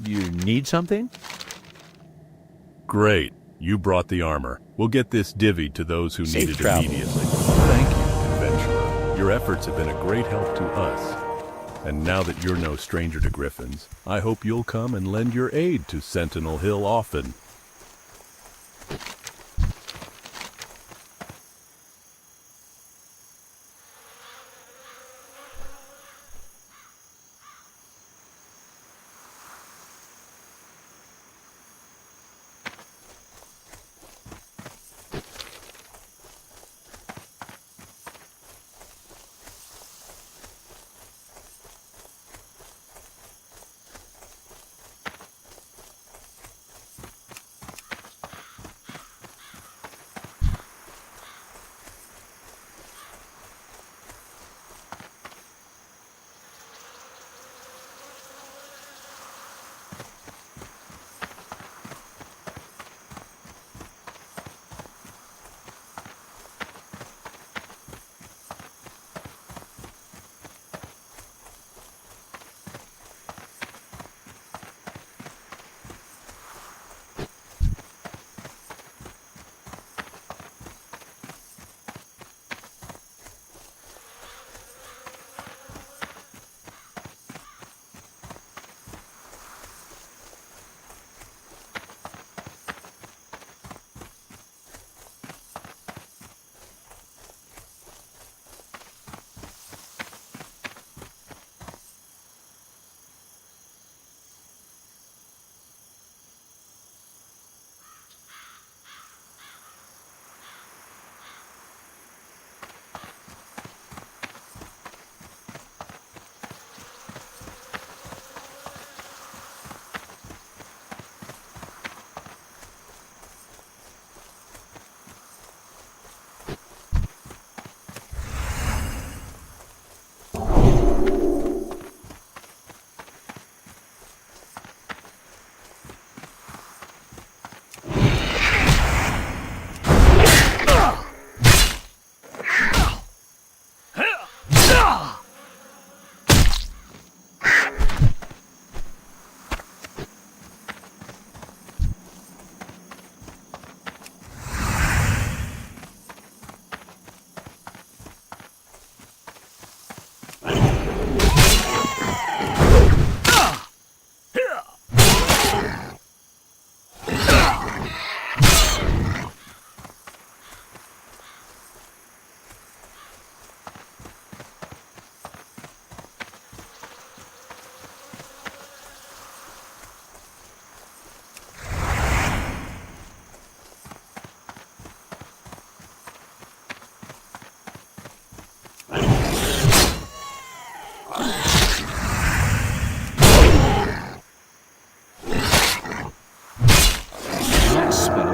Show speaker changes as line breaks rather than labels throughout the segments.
You need something?
Great. You brought the armor. We'll get this divvied to those who
Safe
need it
travels.
immediately. Thank you, adventurer. Your efforts have been a great help to us. And now that you're no stranger to griffins, I hope you'll come and lend your aid to Sentinel Hill often.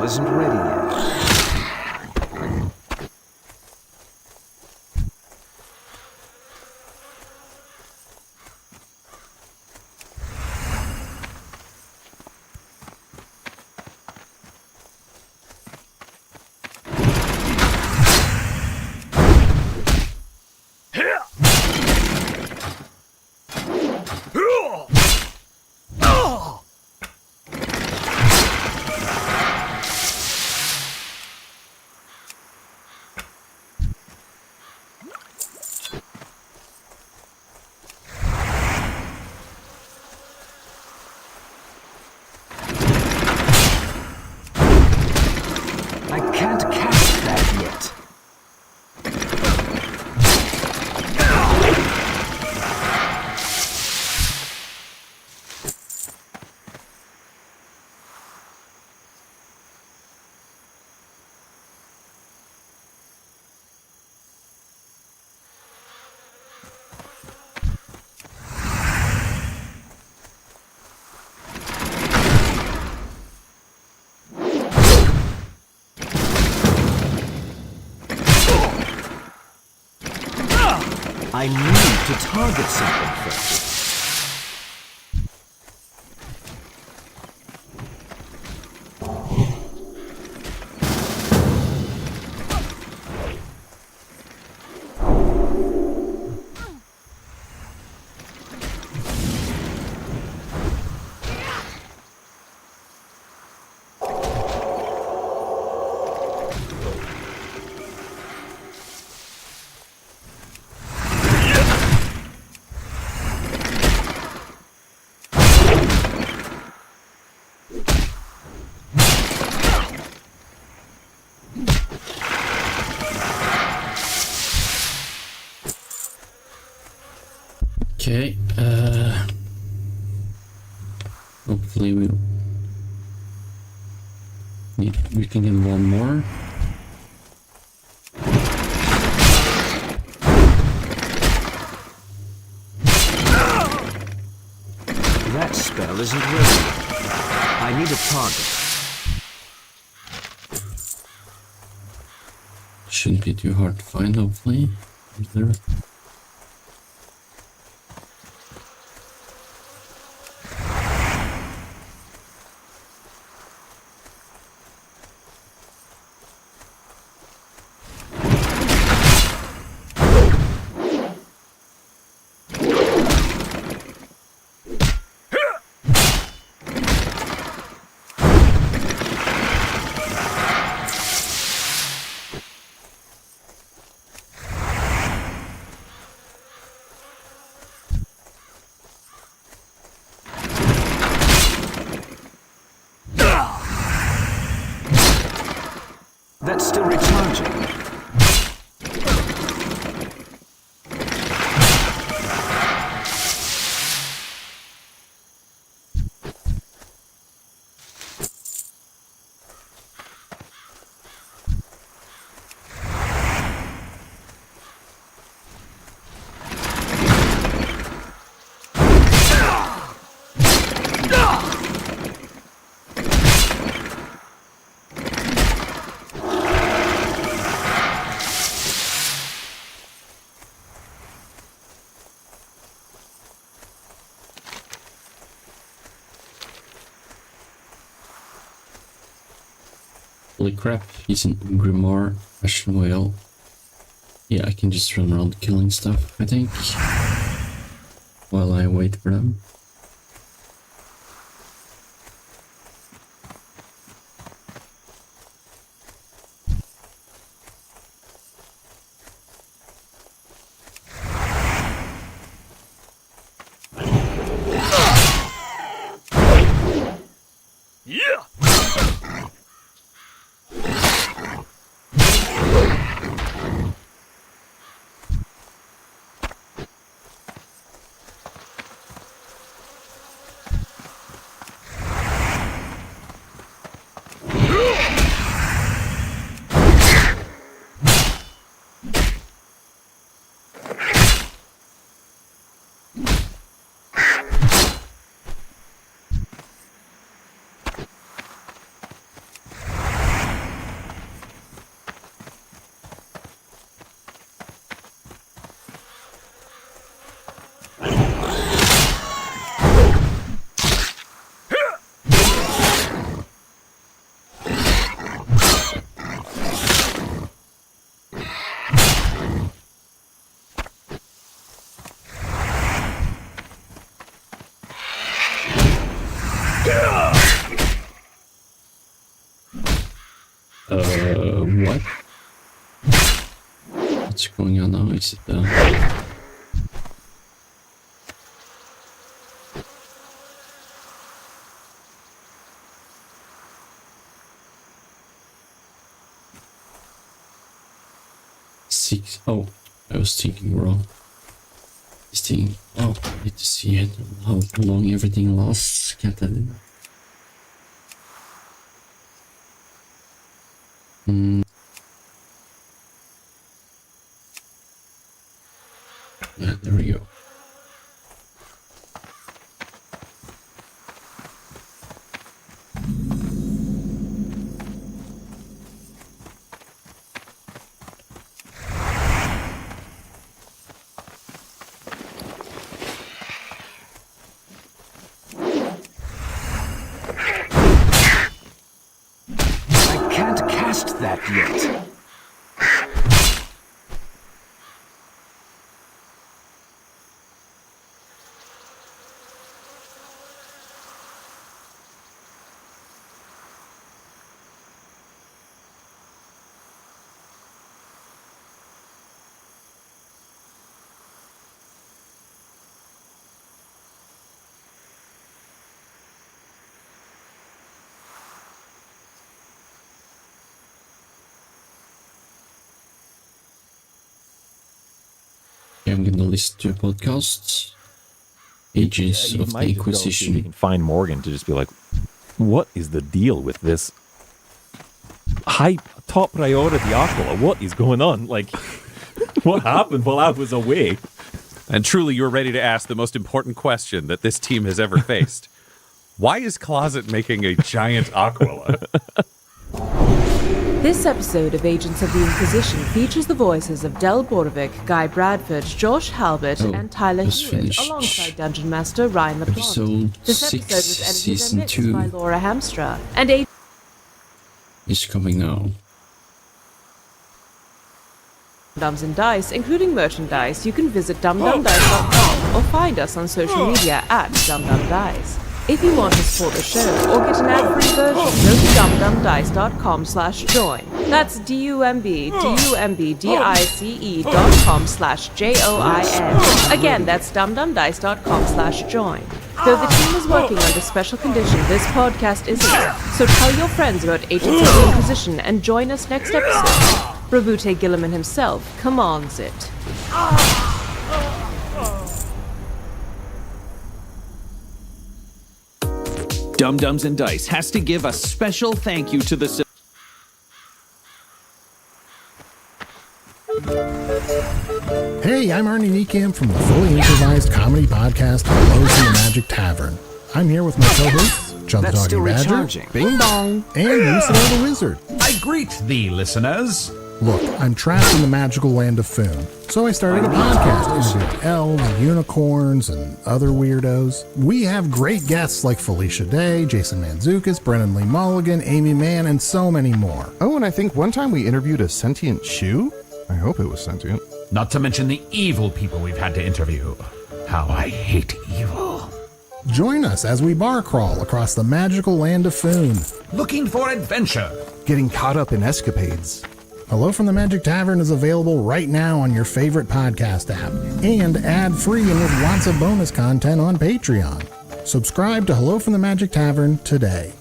Isn't ready yet. I can't cast that yet. I need to target something first.
Okay, hopefully we can get one more.
That spell isn't ready. I need a target.
Shouldn't be too hard to find, hopefully. Is there?
That's still recharging.
Holy crap, he's an Grimoire, Ashen Whale. Yeah, I can just run around killing stuff, I think, while I wait for them. What? What's going on now? Is it six? Oh, I was thinking wrong. This thing. Oh, I need to see it. How long everything lasts. Can't tell you. Yeah, there we go.
I can't cast that yet.
Okay, I'm gonna listen to a podcast. ages
You
of the
might just go see if you
Inquisition.
can find Morgan to just be like, what is the deal with this high top priority Aquila? What is going on? Like, what happened while I was away?
And truly, you're ready to ask the most important question that this team has ever faced. Why is Closet making a giant Aquila?
This episode of Agents of the Inquisition features the voices of Del Borovic, Guy Bradford, Josh Halbert, and Tyler
just
Hewitt,
finished
alongside Dungeon Master Ryan LaPlante.
Episode
This episode
6,
was edited
Season
and mixed
2
by Laura Hamstra, and
is coming now.
Dums and Dice, including merchandise, you can visit dumdumdice.com or find us on social media at dumdumdice. If you want to support the show or get an ad-free version, go to dumdumdice.com/join. That's dumbdumdice.com/join. Again, that's dumdumdice.com/join. Though the team is working under special condition, this podcast isn't. So tell your friends about Agents of the Inquisition and join us next episode. Rabute Gilliman himself commands it.
Dum Dums and Dice has to give a special thank you to the...
Hey, I'm Arnie Niekamp from the fully improvised comedy podcast Hello to the Magic Tavern. I'm here with my co-hosts, Chub the
That's
Doggy
still
Badger,
recharging.
Bing Bong, and Lucifer the Wizard.
I greet thee, listeners.
Look, I'm trapped in the magical land of Foon, so I started a podcast interviewing elves, unicorns, and other weirdos. We have great guests like Felicia Day, Jason Mantzoukas, Brennan Lee Mulligan, Amy Mann, and so many more.
Oh, and I think one time we interviewed a sentient shoe? I hope it was sentient.
Not to mention the evil people we've had to interview. How I hate evil.
Join us as we bar crawl across the magical land of Foon.
Looking for adventure.
Getting caught up in escapades.
Hello from the Magic Tavern is available right now on your favorite podcast app and ad-free and with lots of bonus content on Patreon. Subscribe to Hello from the Magic Tavern today.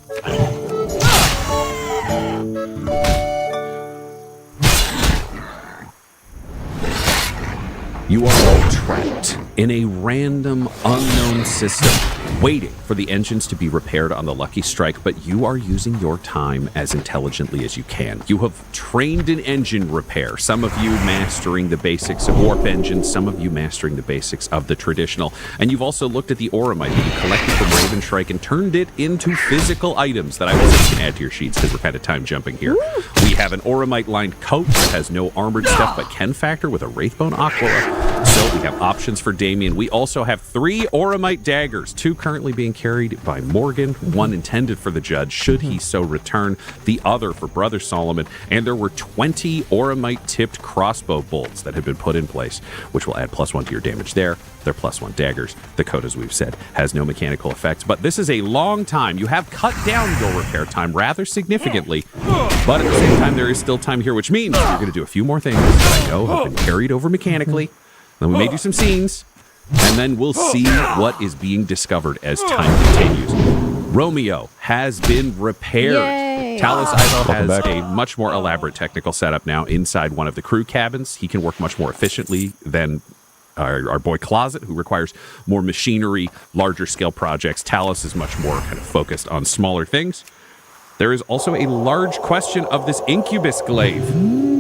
You are all trapped in a random, unknown system, waiting for the engines to be repaired on the Lucky Strike, but you are using your time as intelligently as you can. You have trained in engine repair, some of you mastering the basics of warp engines, some of you mastering the basics of the traditional, and you've also looked at the Auramite that you collected from Ravenstrike and turned it into physical items that I will say you can add to your sheets because we're kind of time jumping here. We have an Auramite-lined coat that has no armored stuff but can factor with a Wraithbone Aquila. So we have options for Damien. We also have 3 Auramite daggers, 2 currently being carried by Morgan, 1 intended for the judge should he so return, the other for Brother Solomon, and there were 20 Auramite tipped crossbow bolts that have been put in place, which will add +1 to your damage there. They're +1 daggers. The code, as we've said, has no mechanical effects, but this is a long time. You have cut down your repair time rather significantly, but at the same time there is still time here, which means you're going to do a few more things that I know have been carried over mechanically. Then we may do some scenes, and then we'll see what is being discovered as time continues. Romeo has been repaired.
Yay.
Talos Ivo has
back.
a much more elaborate technical setup now inside one of the crew cabins. He can work much more efficiently than our boy Closet, who requires more machinery, larger scale projects. Talos is much more kind of focused on smaller things. There is also a large question of this incubus glaive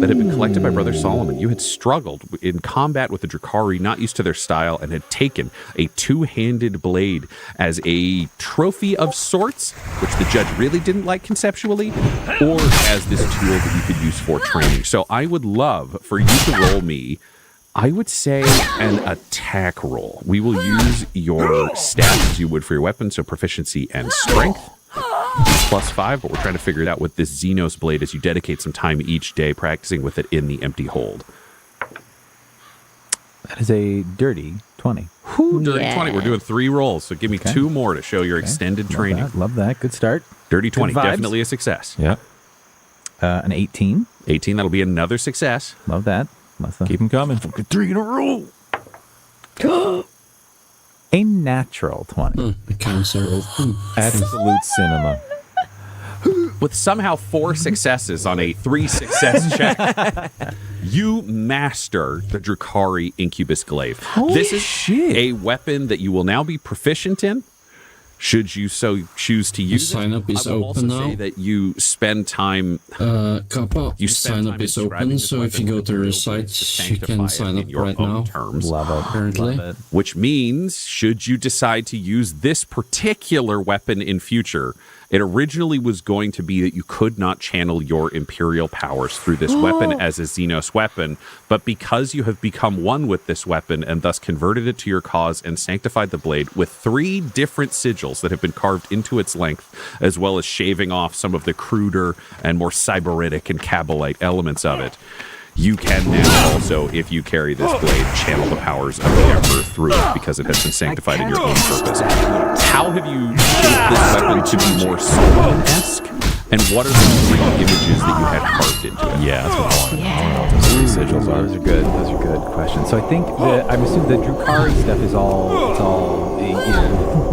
that had been collected by Brother Solomon. You had struggled in combat with the Drakari, not used to their style, and had taken a 2-handed blade as a trophy of sorts, which the judge really didn't like conceptually, or as this tool that you could use for training. So I would love for you to roll me, I would say, an attack roll. We will use your stats as you would for your weapon, so proficiency and strength. +5, but we're trying to figure it out with this Xenos blade as you dedicate some time each day practicing with it in the empty hold.
That is a dirty 20.
Dirty 20. We're doing 3 rolls, so give me 2 more to show your extended training.
Love that. Good start.
Dirty 20,
Good vibes.
definitely a success.
Yeah. An 18.
18, that'll be another success.
Love that. Keep them coming. 3 in a row. A natural 20.
The counts are open.
Absolute cinema.
with somehow 4 successes on a 3-success check, you master the Drukhari Incubus Glaive. This is a weapon that you will now be proficient in. Should you so choose to use it,
sign up is
I will
open
also say
now.
that you spend time.
Kappa,
You
sign
spend time
up is
describing
open,
this
so if you
weapon
go
with
to
real
the
words
site,
to
you can
sanctify
sign
it
up
in your
right
own
now.
terms.
Love it.
Apparently.
Love it.
Which means, should you decide to use this particular weapon in future, it originally was going to be that you could not channel your Imperial powers through this weapon as a Xenos weapon, but because you have become one with this weapon and thus converted it to your cause and sanctified the blade with 3 different sigils that have been carved into its length, as well as shaving off some of the cruder and more cyberitic and Kabbalite elements of it, you can now also, if you carry this blade, channel the powers of the Emperor through it because it has been sanctified in your own purpose. How have you shaped this weapon to be more Solomon-esque? And what are the 3 images that you had carved into it?
Yeah, that's what I want to know what those 3 sigils are.
Those are good. Those are good questions. So I think I'm assuming the Drukhari stuff is all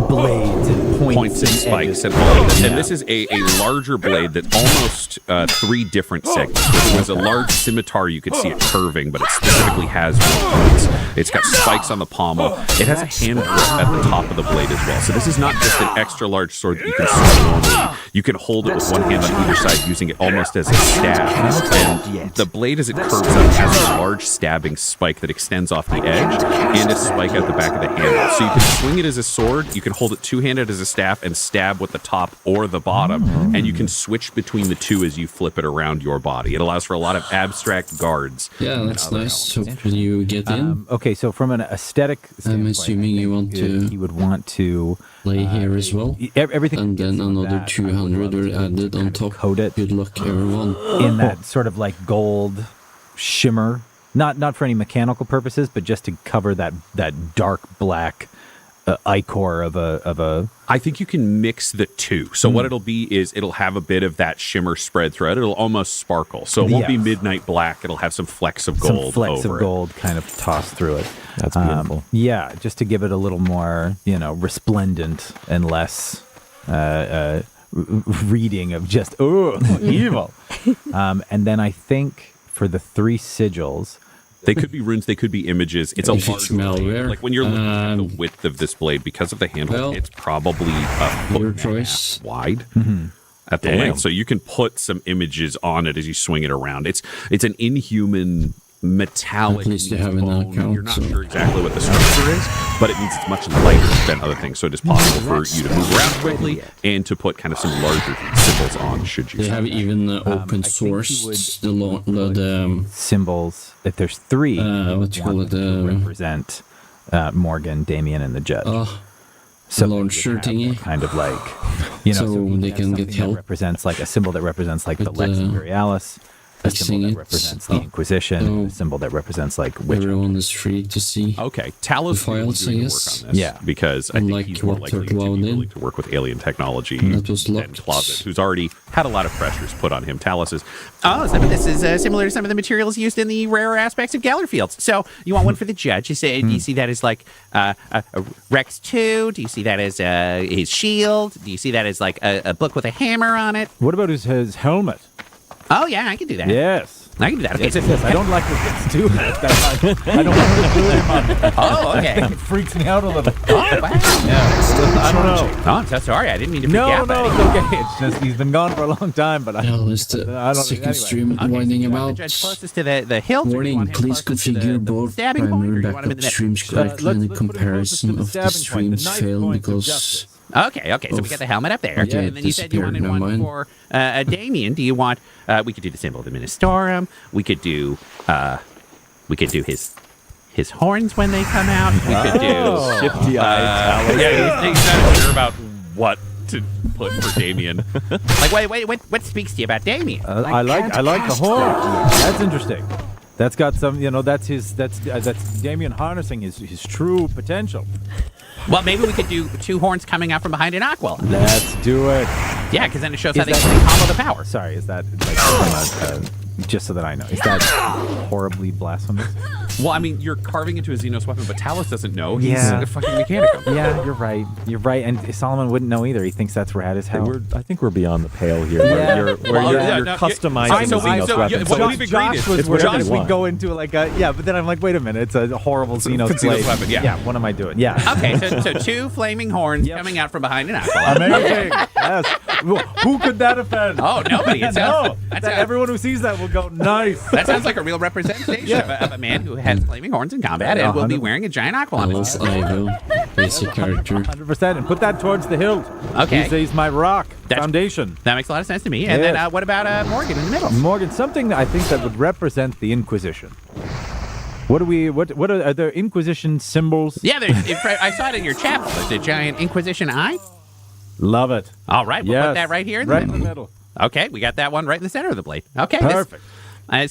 blades and
Points and spikes and all of this. And this is a larger blade that's almost 3 different segments. If it was a large scimitar, you could see it curving, but it specifically has real points. It's got spikes on the pommel. It has a hand grip at the top of the blade as well. So this is not just an extra large sword that you can swing normally. You can hold it with one hand on either side, using it almost as a staff. And the blade, as it curves up, has a large stabbing spike that extends off the edge and a spike at the back of the handle. So you can swing it as a sword, you can hold it two-handed as a staff and stab with the top or the bottom, and you can switch between the two as you flip it around your body. It allows for a lot of abstract guards.
Yeah, that's nice. Hopefully you get in.
Okay, so from an aesthetic standpoint,
I'm assuming you want to
he would want to
play here as well.
Everything,
and then another 200 are added on top.
Coat it.
Good luck, everyone.
In that sort of like gold shimmer, not for any mechanical purposes, but just to cover that dark black ichor of a.
I think you can mix the two. So what it'll be is it'll have a bit of that shimmer spread throughout. It'll almost sparkle. So it won't be midnight black. It'll have some flecks of gold.
Some flecks
over
of gold kind of tossed through it.
That's beautiful.
Yeah, just to give it a little more, resplendent and less reading of just evil. And then I think for the 3 sigils.
They could be runes, they could be images. It's a
If
large
it's malware,
blade. Like when you're looking at the width of this blade, because of the handle, it's probably a foot
your
and a
choice.
half wide at the length. So you can put some images on it as you swing it around. It's an inhuman metallic.
At least you have an
bone.
account,
You're not
so-
sure exactly what the structure is, but it means it's much lighter than other things. So it is possible for you to move around quickly and to put kind of some larger symbols on. Should you?
They have even open sourced the
symbols. If there's 3,
what you call it?
represent Morgan, Damien, and the judge.
So launcher thingy,
kind of like,
so they can get help.
Represents like a symbol that represents like the Lex Imperialis. A symbol that represents the Inquisition, a symbol that represents like witch.
Everyone is free to see.
Okay, Talos
the files, I
doing
guess.
work on this,
Yeah,
because I think
Unlike
he's more
what
likely to
Turtle
be
did.
willing to work with alien technology
That was
than
locked.
Closet, who's already had a lot of pressures put on him. Talos is, some of this is similar to some of the materials used in the rarer aspects of Gallerfields. So you want one for the judge? Do you see that as like a Rex 2? Do you see that as his shield? Do you see that as like a book with a hammer on it?
What about his helmet?
Oh yeah, I can do that.
Yes.
I can do that. Okay,
Yes. I don't like when it's too much. I don't want to put him on.
Oh, okay.
It freaks me out a little.
Oh, wow.
Yeah, I don't know.
Oh, I'm so sorry. I didn't mean to freak you out.
No, it's okay. It's just he's been gone for a long time, but I
Hell, is the
don't.
second
Anyway.
stream
Okay,
winding
so you want
about?
the judge closest to the hilt. or do you
Warning,
want him
please
closest to
configure
the
both
stabbing point, or
primary
do you want him in
backup
the middle?
streams correctly, and the
let's put it closest to
comparison
the
of the
stabbing point,
streams
the knife
failed
point of
because
justice.
Okay, so we got the helmet up there.
Okay,
And then you said you
disappeared,
wanted
never
one
mind.
for Damien. Do you want, we could do the symbol of the Ministorum. We could do his horns when they come out. We could do
Shifty-eyed
he's not sure about what to put for Damien. Like, wait, what speaks to you about Damien?
I like the horn. That's interesting. That's got some, that's Damien harnessing his true potential.
Well, maybe we could do 2 horns coming out from behind an aqua.
Let's do it.
Yeah, because then it shows how they combo the power.
Sorry, is that like from Just so that I know. Is that horribly blasphemous?
Well, I mean, you're carving into a Xenos weapon, but Talos doesn't know. He's
Yeah.
a fucking Mechanicum.
Yeah, you're right. You're right. And Solomon wouldn't know either. He thinks that's rad as hell.
I think we're beyond the pale here.
Yeah.
Where you're customizing the Xenos weapon.
What we've agreed
Josh
is
was
it's
worried
whatever
that
you
we
want.
go into like a but then I'm like, wait a minute, it's a horrible Xenos
Xenos
blade.
weapon, yeah.
What am I doing? Yeah.
Okay, so 2 flaming horns coming out from behind an aqua.
Amazing. Yes. Who could that offend?
Oh, nobody. It sounds,
Everyone who sees that will go, nice.
that sounds like a real representation of a man who has flaming horns in combat and will be wearing a giant aqua on his
Alice
head.
Ivo, basic character.
100%. And put that towards the hilt.
Okay.
He's my rock foundation.
That makes a lot of sense to me. And
Yes.
then what about Morgan in the middle?
Morgan, something I think that would represent the Inquisition. What are there Inquisition symbols?
Yeah, I saw it in your chapel. It's a giant Inquisition eye.
Love it.
All right, we'll put that right here in the
right
middle.
in the middle.
Okay, we got that one right in the center of the blade. Okay,
Perfect.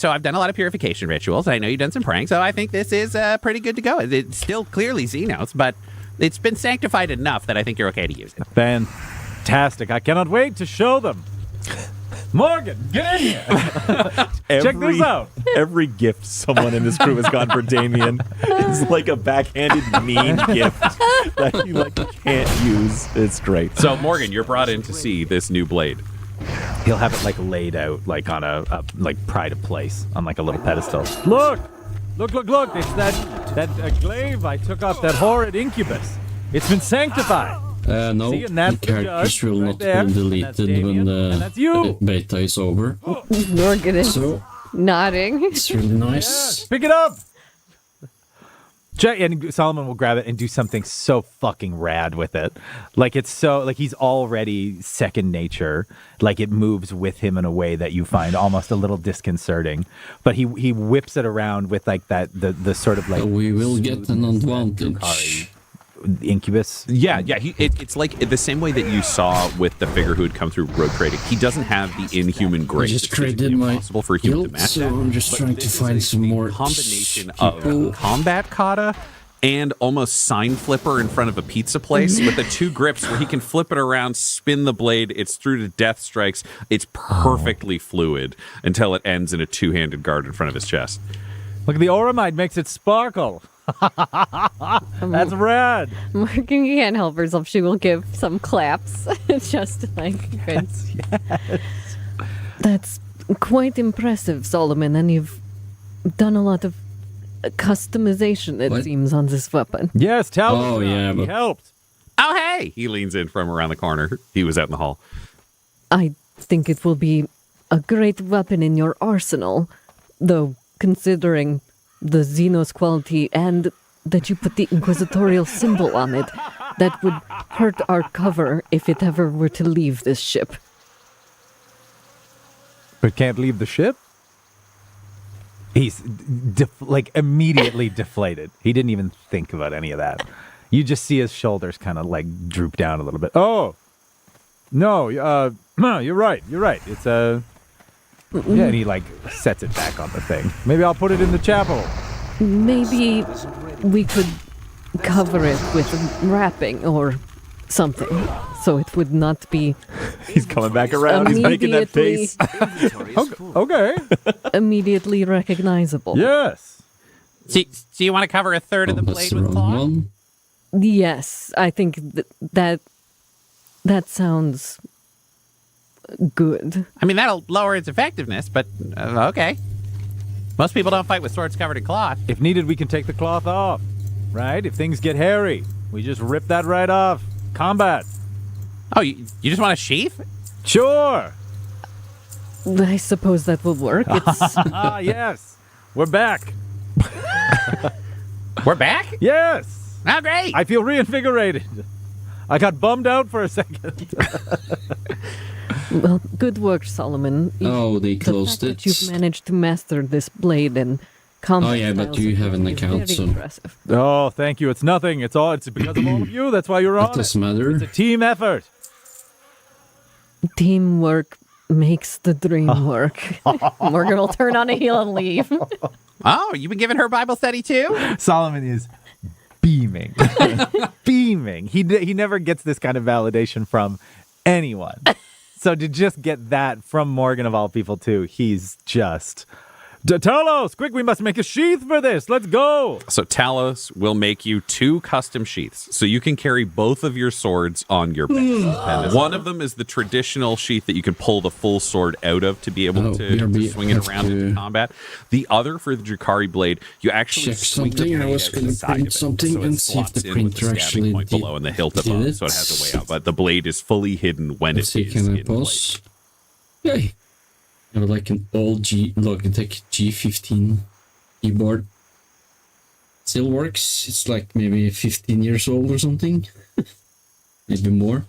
So I've done a lot of purification rituals. I know you've done some praying, so I think this is pretty good to go. It's still clearly Xenos, but it's been sanctified enough that I think you're okay to use it.
Fantastic. I cannot wait to show them. Morgan, get in here. Check this out.
Every gift someone in this crew has gone for Damien is like a backhanded mean gift that you can't use. It's great.
So Morgan, you're brought in to see this new blade.
He'll have it laid out on a pride of place on a little pedestal. Look! It's that glaive I took off that horrid incubus. It's been sanctified.
No,
See, and that's
the
the
characters
judge
will
right
not
there,
be
and that's
deleted when
Damien, and that's you.
the beta is over.
Morgan is
So
nodding.
it's really nice.
Pick it up. Check, and Solomon will grab it and do something so fucking rad with it. He's already second nature. It moves with him in a way that you find almost a little disconcerting. But he whips it around with the sort of
we will get an
smoothness that
advantage.
Drukhari Incubus.
Yeah. It's like the same way that you saw with the figure who had come through road trading. He doesn't have the inhuman
I
grace.
just
It's
created
physically
my
impossible for a human to
guild,
match
so
that.
I'm just trying to find some more
Combination
people.
of combat kata and almost sign flipper in front of a pizza place with the 2 grips where he can flip it around, spin the blade. It's through to death strikes. It's perfectly fluid until it ends in a 2-handed guard in front of his chest.
Look, the Auramide makes it sparkle. That's rad.
Morgan can't help herself. She will give some claps. Just good.
Yes.
That's quite impressive, Solomon. And you've done a lot of customization, it
What?
seems, on this weapon.
Yes, tell me.
Oh, yeah,
He
but-
helped.
Oh, hey! He leans in from around the corner. He was out in the hall.
I think it will be a great weapon in your arsenal, though considering the Xenos quality and that you put the inquisitorial symbol on it, that would hurt our cover if it ever were to leave this ship.
But can't leave the ship? He's immediately deflated. He didn't even think about any of that. You just see his shoulders kind of droop down a little bit. Oh, no, you're right. It's yeah, and he sets it back on the thing. Maybe I'll put it in the chapel.
Maybe we could cover it with wrapping or something, so it would not be
He's coming back around. He's making that face.
Okay.
immediately recognizable.
Yes.
So you want to cover a third of the
That's
blade
the
with
wrong
cloth?
one.
Yes, I think that sounds good.
I mean, that'll lower its effectiveness, but okay. Most people don't fight with swords covered in cloth.
If needed, we can take the cloth off. Right? If things get hairy, we just rip that right off. Combat.
Oh, you just want a sheath?
Sure.
I suppose that will work. It's
Ah, yes. We're back.
We're back?
Yes.
Oh, great.
I feel reinvigorated. I got bummed out for a second.
well, good work, Solomon.
Oh, they
The
closed
fact
it.
that you've managed to master this blade and combat
Oh, yeah, but
styles
you
of
have an
weapon is
account,
very
so-
impressive.
Oh, thank you. It's nothing. It's because of all of you. That's why you're
That
on it.
doesn't matter.
It's a team effort.
Teamwork makes the dream work. Morgan will turn on a heel and leave.
Oh, you've been giving her Bible study too?
Solomon is beaming. Beaming. He never gets this kind of validation from anyone. So to just get that from Morgan of all people too, he's just Talos, quick, we must make a sheath for this. Let's go.
So Talos will make you 2 custom sheaths, so you can carry both of your swords on your back. One of them is the traditional sheath that you can pull the full sword out of to be able to swing it around into combat. The other, for the Drakari blade, you actually
check
swing the
something. I
blade
was
out to
going
the
to
side of
print
it,
something
so it
and see if
slots
the
in with the
printer
stabbing
actually
point below and the hilt
did
above,
it.
so it has a way out. But the blade is fully hidden when
Let's
it
see,
is
can I
in place.
pause? Yay! I have like an old Logitech G15 keyboard. Still works. It's like maybe 15 years old or something. Maybe more.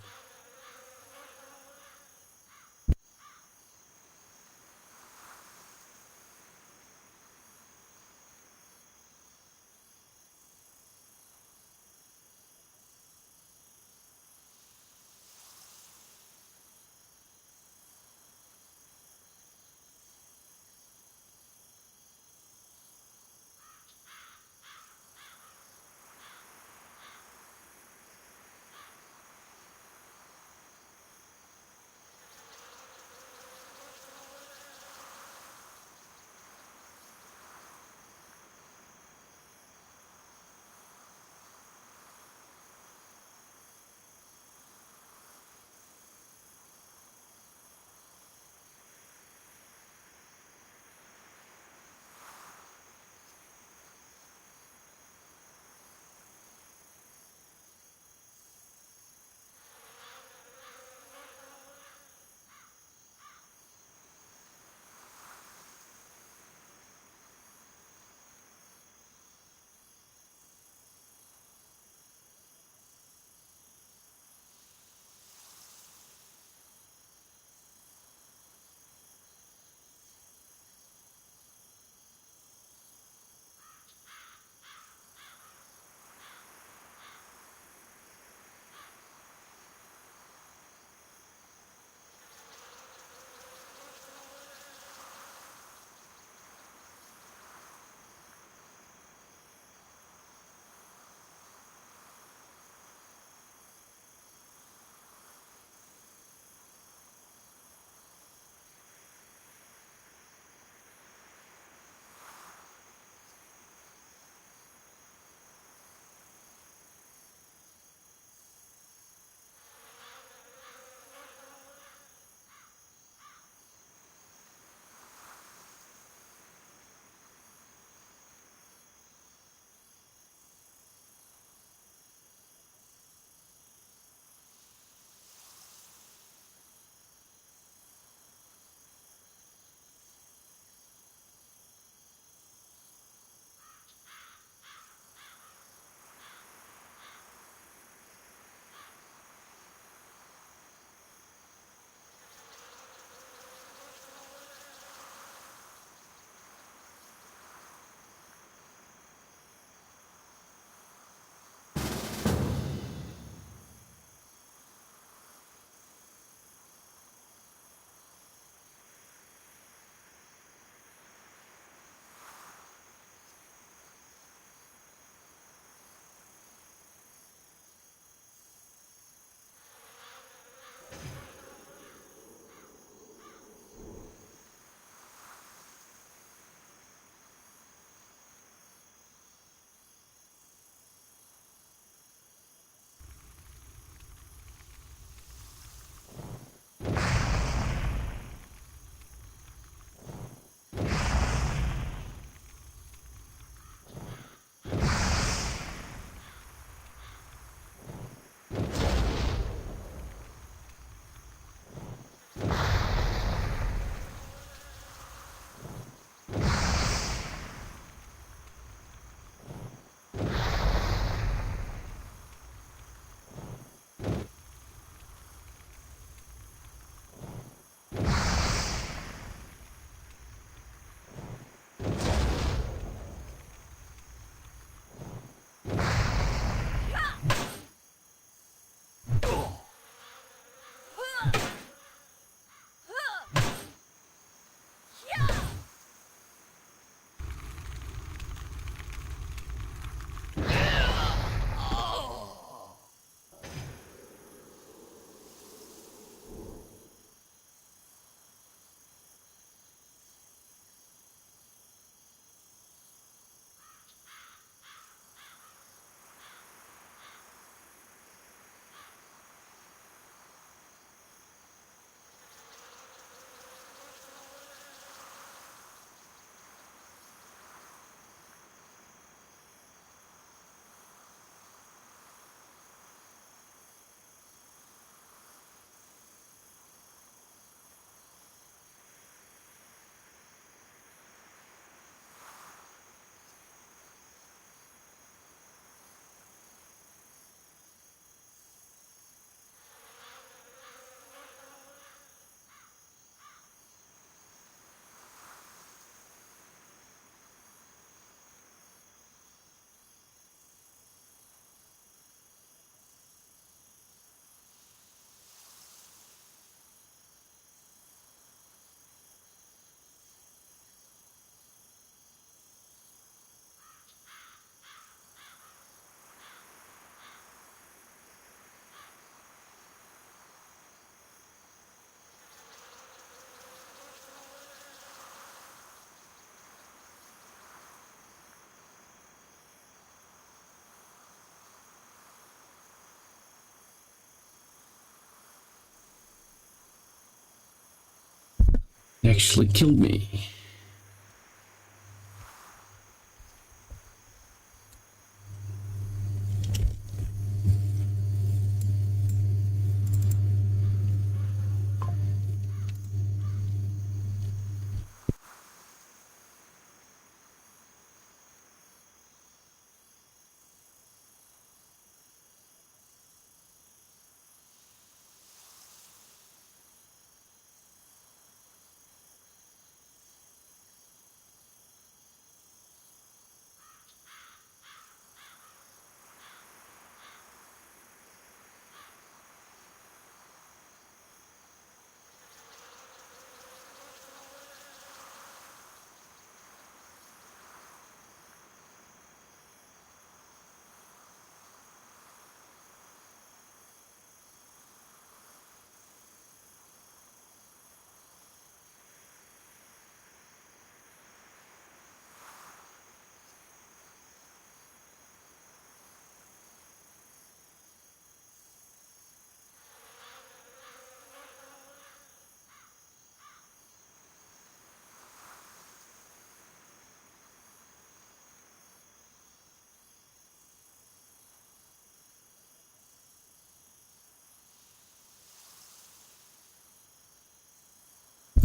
He actually killed me.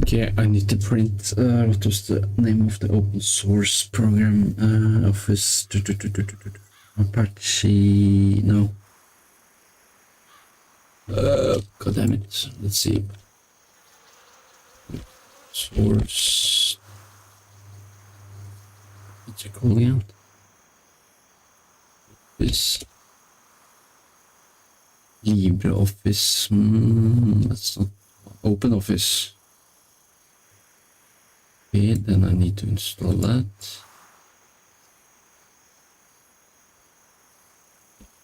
Okay, I need to print, what was the name of the open source program, Office, Apache, no. God damn it, let's see. Source, what's it called again? This LibreOffice, that's not OpenOffice. Okay, then I need to install that.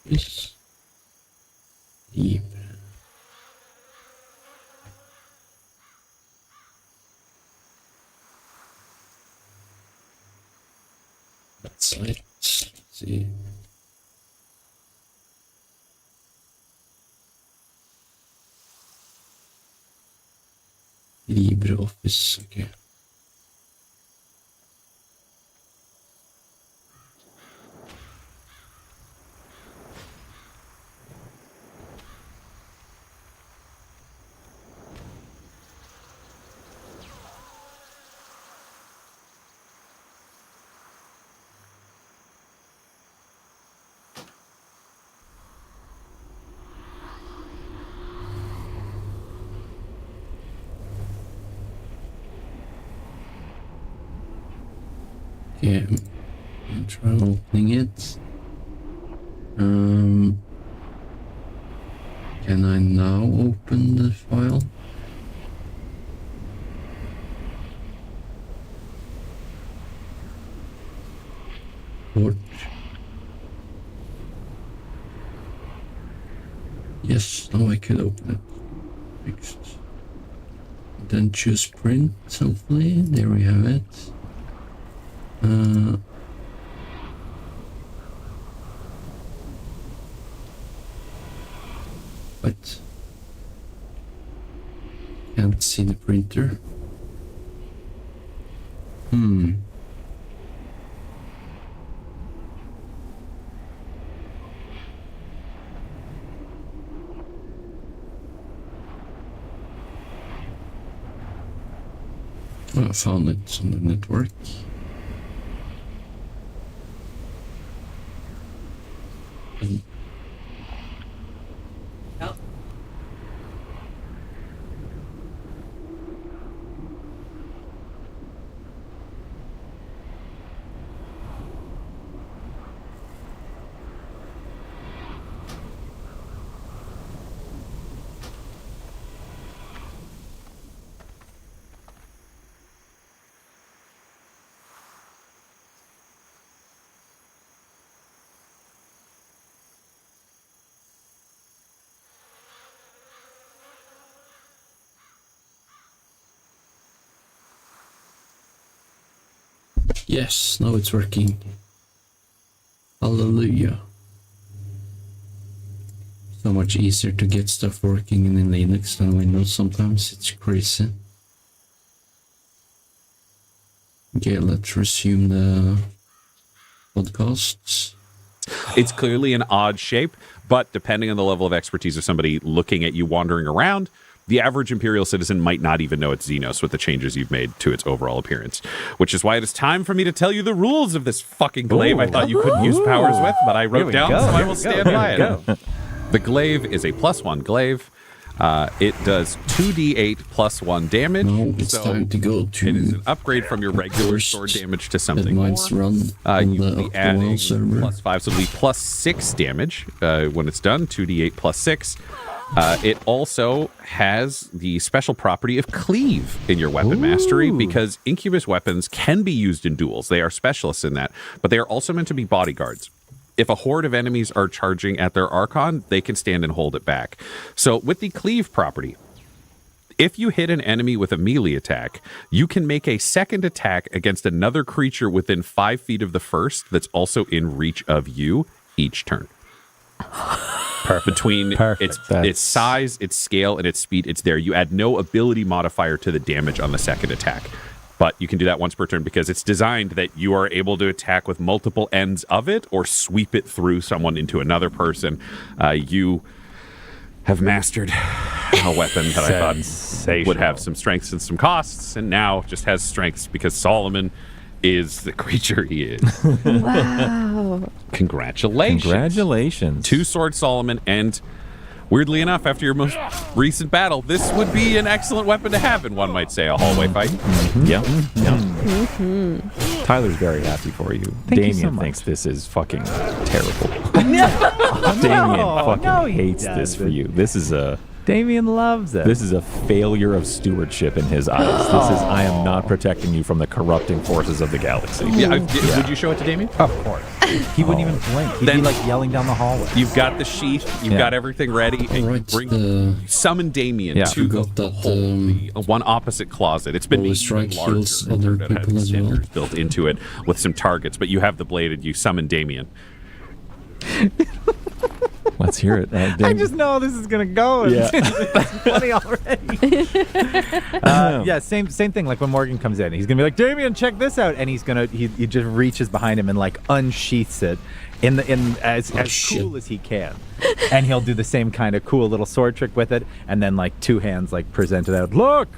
This Libre. That's it. Let's see. LibreOffice, okay. Okay, I'll try opening it. Can I now open the file? Port. Yes, now I could open it. Fixed. Then choose print, hopefully. There we have it. But can't see the printer. Oh, I found it on the network. Yes, now it's working. Hallelujah. So much easier to get stuff working in Linux than Windows sometimes. It's crazy. Okay, let's resume the podcasts.
It's clearly an odd shape, but depending on the level of expertise of somebody looking at you wandering around, the average Imperial citizen might not even know it's Xenos with the changes you've made to its overall appearance. Which is why it is time for me to tell you the rules of this fucking glaive I thought you couldn't use powers with, but I wrote down, so I will stand by it. The glaive is a +1 glaive. It does 2d8 +1 damage.
No, it's time to go to.
It is an upgrade from your regular sword damage to something more.
Run on
You will
the
be adding
Octo server.
+5, so it'll be +6 damage when it's done. 2d8 +6. It also has the special property of cleave in your weapon mastery because incubus weapons can be used in duels. They are specialists in that, but they are also meant to be bodyguards. If a horde of enemies are charging at their Archon, they can stand and hold it back. So with the cleave property, if you hit an enemy with a melee attack, you can make a second attack against another creature within 5 feet of the first that's also in reach of you each turn. Between its size, its scale, and its speed, it's there. You add no ability modifier to the damage on the second attack. But you can do that once per turn because it's designed that you are able to attack with multiple ends of it or sweep it through someone into another person. You have mastered a weapon that I thought would have some strengths and some costs, and now just has strengths because Solomon is the creature he is.
Wow.
Congratulations.
Congratulations.
2-sword Solomon, and weirdly enough, after your most recent battle, this would be an excellent weapon to have in, one might say, a hallway fight.
Yeah. Tyler's very happy for you.
Thank you
Damien
so much.
thinks this is fucking terrible. Damien fucking hates this for you. This is a...
Damien loves it.
This is a failure of stewardship in his eyes. This is, I am not protecting you from the corrupting forces of the galaxy.
Would you show it to Damien?
Of course. He wouldn't even blink. He'd be like yelling down the hallway.
You've got the sheath, you've got everything ready, and summon Damien to the one opposite closet. It's been
strike
larger
kills other people as well.
built into it with some targets, but you have the blade and you summon Damien.
Let's hear it.
I just know this is gonna go.
Yeah.
It's funny already. Same thing. Like when Morgan comes in, he's gonna be like, "Damien, check this out," and he just reaches behind him and like unsheaths it as cool as he can, and he'll do the same kind of cool little sword trick with it, and then like two hands like present it out. Look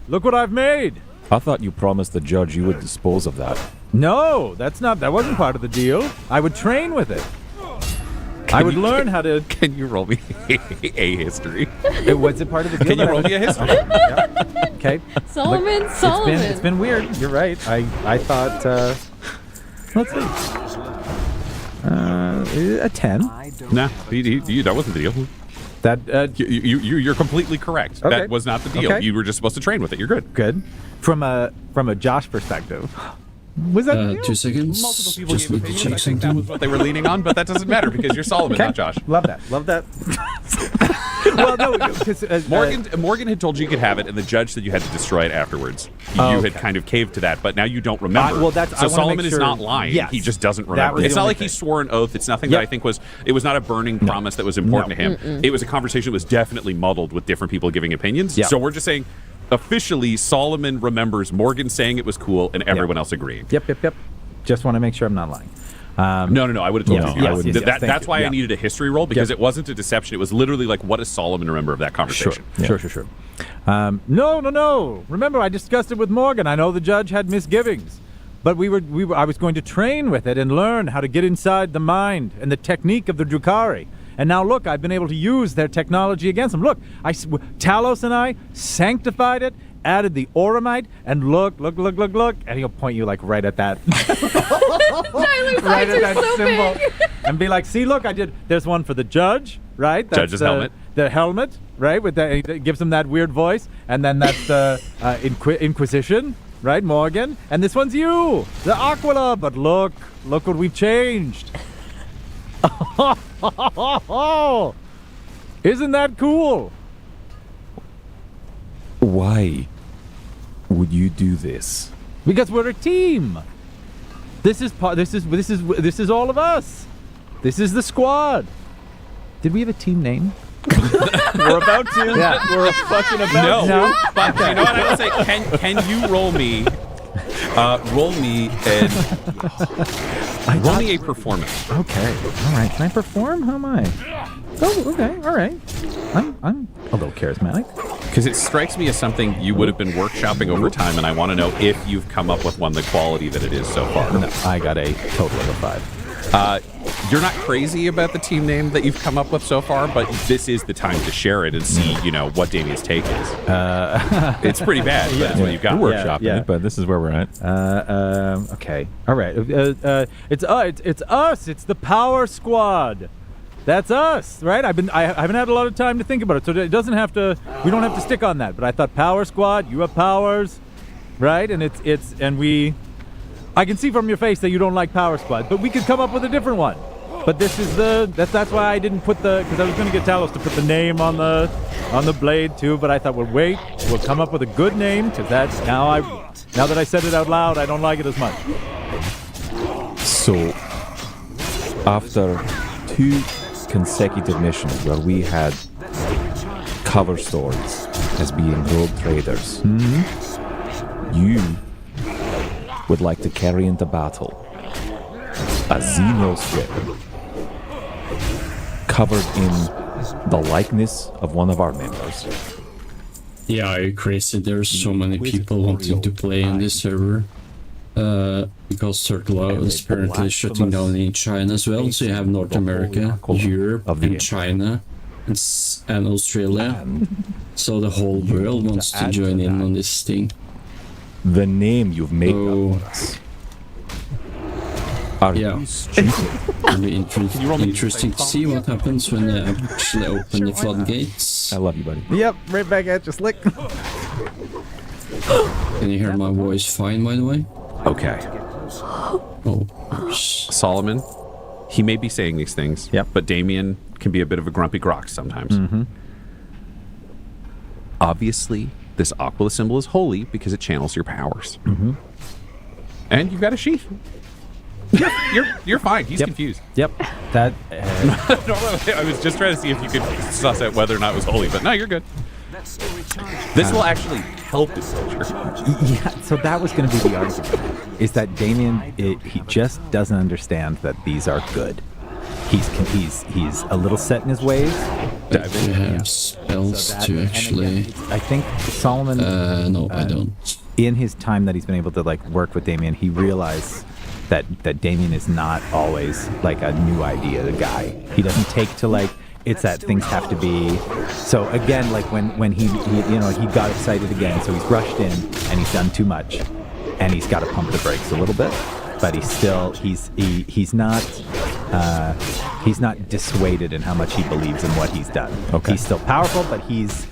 what I've made.
I thought you promised the judge you would dispose of that.
No, that wasn't part of the deal. I would train with it. I would learn how to...
Can you roll me a history?
Was it part of the deal?
Can you roll me a history?
Yeah. Okay.
Solomon.
It's been weird. You're right. I thought... let's see. A 10.
Nah, that wasn't the deal.
That
you're completely correct.
Okay.
That was not the deal.
Okay.
You were just supposed to train with it. You're good.
Good. From a Josh perspective... Was that the deal?
2 seconds.
Multiple people
Just
gave
need to
opinions.
check
I think that
something.
was what they were leaning on, but that doesn't matter because you're Solomon, not Josh.
Love that. Well, no, because
Morgan had told you could have it, and the judge said you had to destroy it afterwards. You had kind of caved to that, but now you don't remember. So Solomon is not lying.
Yes.
He just doesn't remember. It's not like he swore an oath. It's nothing that I think it was not a burning promise that was important to him. It was a conversation that was definitely muddled with different people giving opinions.
Yeah.
So we're just saying, officially, Solomon remembers Morgan saying it was cool and everyone else agreeing.
Yep. Just want to make sure I'm not lying.
No. I would have told you.
Yes,
That's why
you.
I needed a history roll, because it wasn't a deception. It was literally like, what does Solomon remember of that conversation?
Sure. No. Remember, I discussed it with Morgan. I know the judge had misgivings, but I was going to train with it and learn how to get inside the mind and the technique of the Drukhari. And now look, I've been able to use their technology against them. Look, Talos and I sanctified it, added the Auramite, and look, and he'll point you like right at that.
Tyler's
right
eyes
at
are
that
so
symbol.
big.
And be like, see, look, I did. There's one for the judge, right? That's
Judge's helmet.
The helmet, right? With that, it gives him that weird voice. And then that's the Inquisition, right? Morgan. And this one's you, the Aquila. But look what we've changed. Isn't that cool?
Why would you do this?
Because we're a team. This is all of us. This is the squad. Did we have a team name?
We're about to.
Yeah.
We're fucking about
No.
No.
But you know what I would say? Can you roll me Roll me a performance.
Okay. All right. Can I perform? How am I? Oh, okay. All right. I'm a little charismatic.
Because it strikes me as something you would have been workshopping over time, and I want to know if you've come up with one the quality that it is so far.
No, I got a total of a 5.
You're not crazy about the team name that you've come up with so far, but this is the time to share it and see, what Damien's take is. It's pretty bad, but it's what you've got.
We're workshopping it, but this is where we're at.
Okay. All right. It's us. It's the Power Squad. That's us, right? I haven't had a lot of time to think about it, so it doesn't have to. We don't have to stick on that. But I thought Power Squad. You have powers, right? And I can see from your face that you don't like Power Squad, but we could come up with a different one. But this is that's why I didn't put because I was going to get Talos to put the name on the blade too. But I thought, well, wait, we'll come up with a good name because that's now that I said it out loud, I don't like it as much.
So, after 2 consecutive missions where we had cover stories as being rogue traders, you would like to carry into battle a Xeno ship covered in the likeness of one of our members.
Yeah, are you crazy? There's so many people wanting to play on this server. Because Turtle is apparently shutting down in China as well. So you have North America, Europe, and China, and Australia. So the whole world wants to join in on this thing.
The name you've made up for us. Are you stupid?
It'll be interesting to see what happens when they actually open the floodgates.
I love you, buddy.
Yep, right back at you, Slick.
Can you hear my voice fine, by the way?
Okay.
Oh.
Solomon, he may be saying these things, but Damien can be a bit of a grumpy grok sometimes.
Mm-hmm.
Obviously, this Aquila symbol is holy because it channels your powers.
Mm-hmm.
And you've got a sheath. You're fine. He's confused.
Yep. That.
I was just trying to see if you could suss out whether or not it was holy, but no, you're good. This will actually help his culture.
Yeah, so that was going to be the argument, is that Damien, he just doesn't understand that these are good. He's a little set in his ways.
But you have spells to actually...
I think Solomon...
no, I don't.
In his time that he's been able to work with Damien, he realized that Damien is not always a new idea guy. He doesn't take to it's that things have to be. So again, when he got excited again, so he's rushed in and he's done too much, and he's got to pump the brakes a little bit. But he's not dissuaded in how much he believes in what he's done.
Okay.
He's still powerful, but he's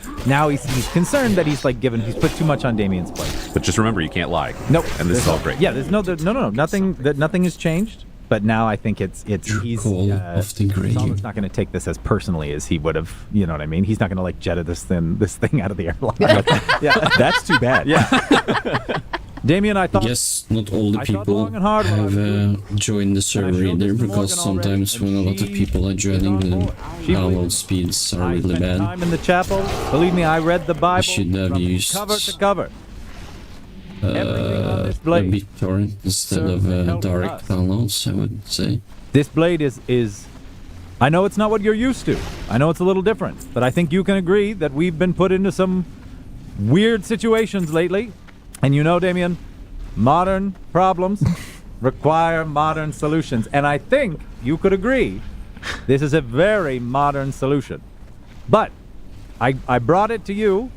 concerned that he's put too much on Damien's plate.
But just remember, you can't lie.
Nope.
And this is all great.
Yeah, there's nothing has changed. But now I think he's Solomon's not going to take this as personally as he would have. You know what I mean? He's not going to jetta this thing out of the airline.
Yeah, that's too bad.
Yeah. Damien, I thought...
Yes, not all the people have joined the server either, because sometimes when a lot of people are joining, the download speeds are really bad.
Time in the chapel. Believe me, I read the Bible
I should have used
cover to cover.
a BitTorrent instead of direct downloads, I would say.
This blade is... I know it's not what you're used to. I know it's a little different, but I think you can agree that we've been put into some weird situations lately. And Damien, modern problems require modern solutions. And I think you could agree this is a very modern solution. But I brought it to you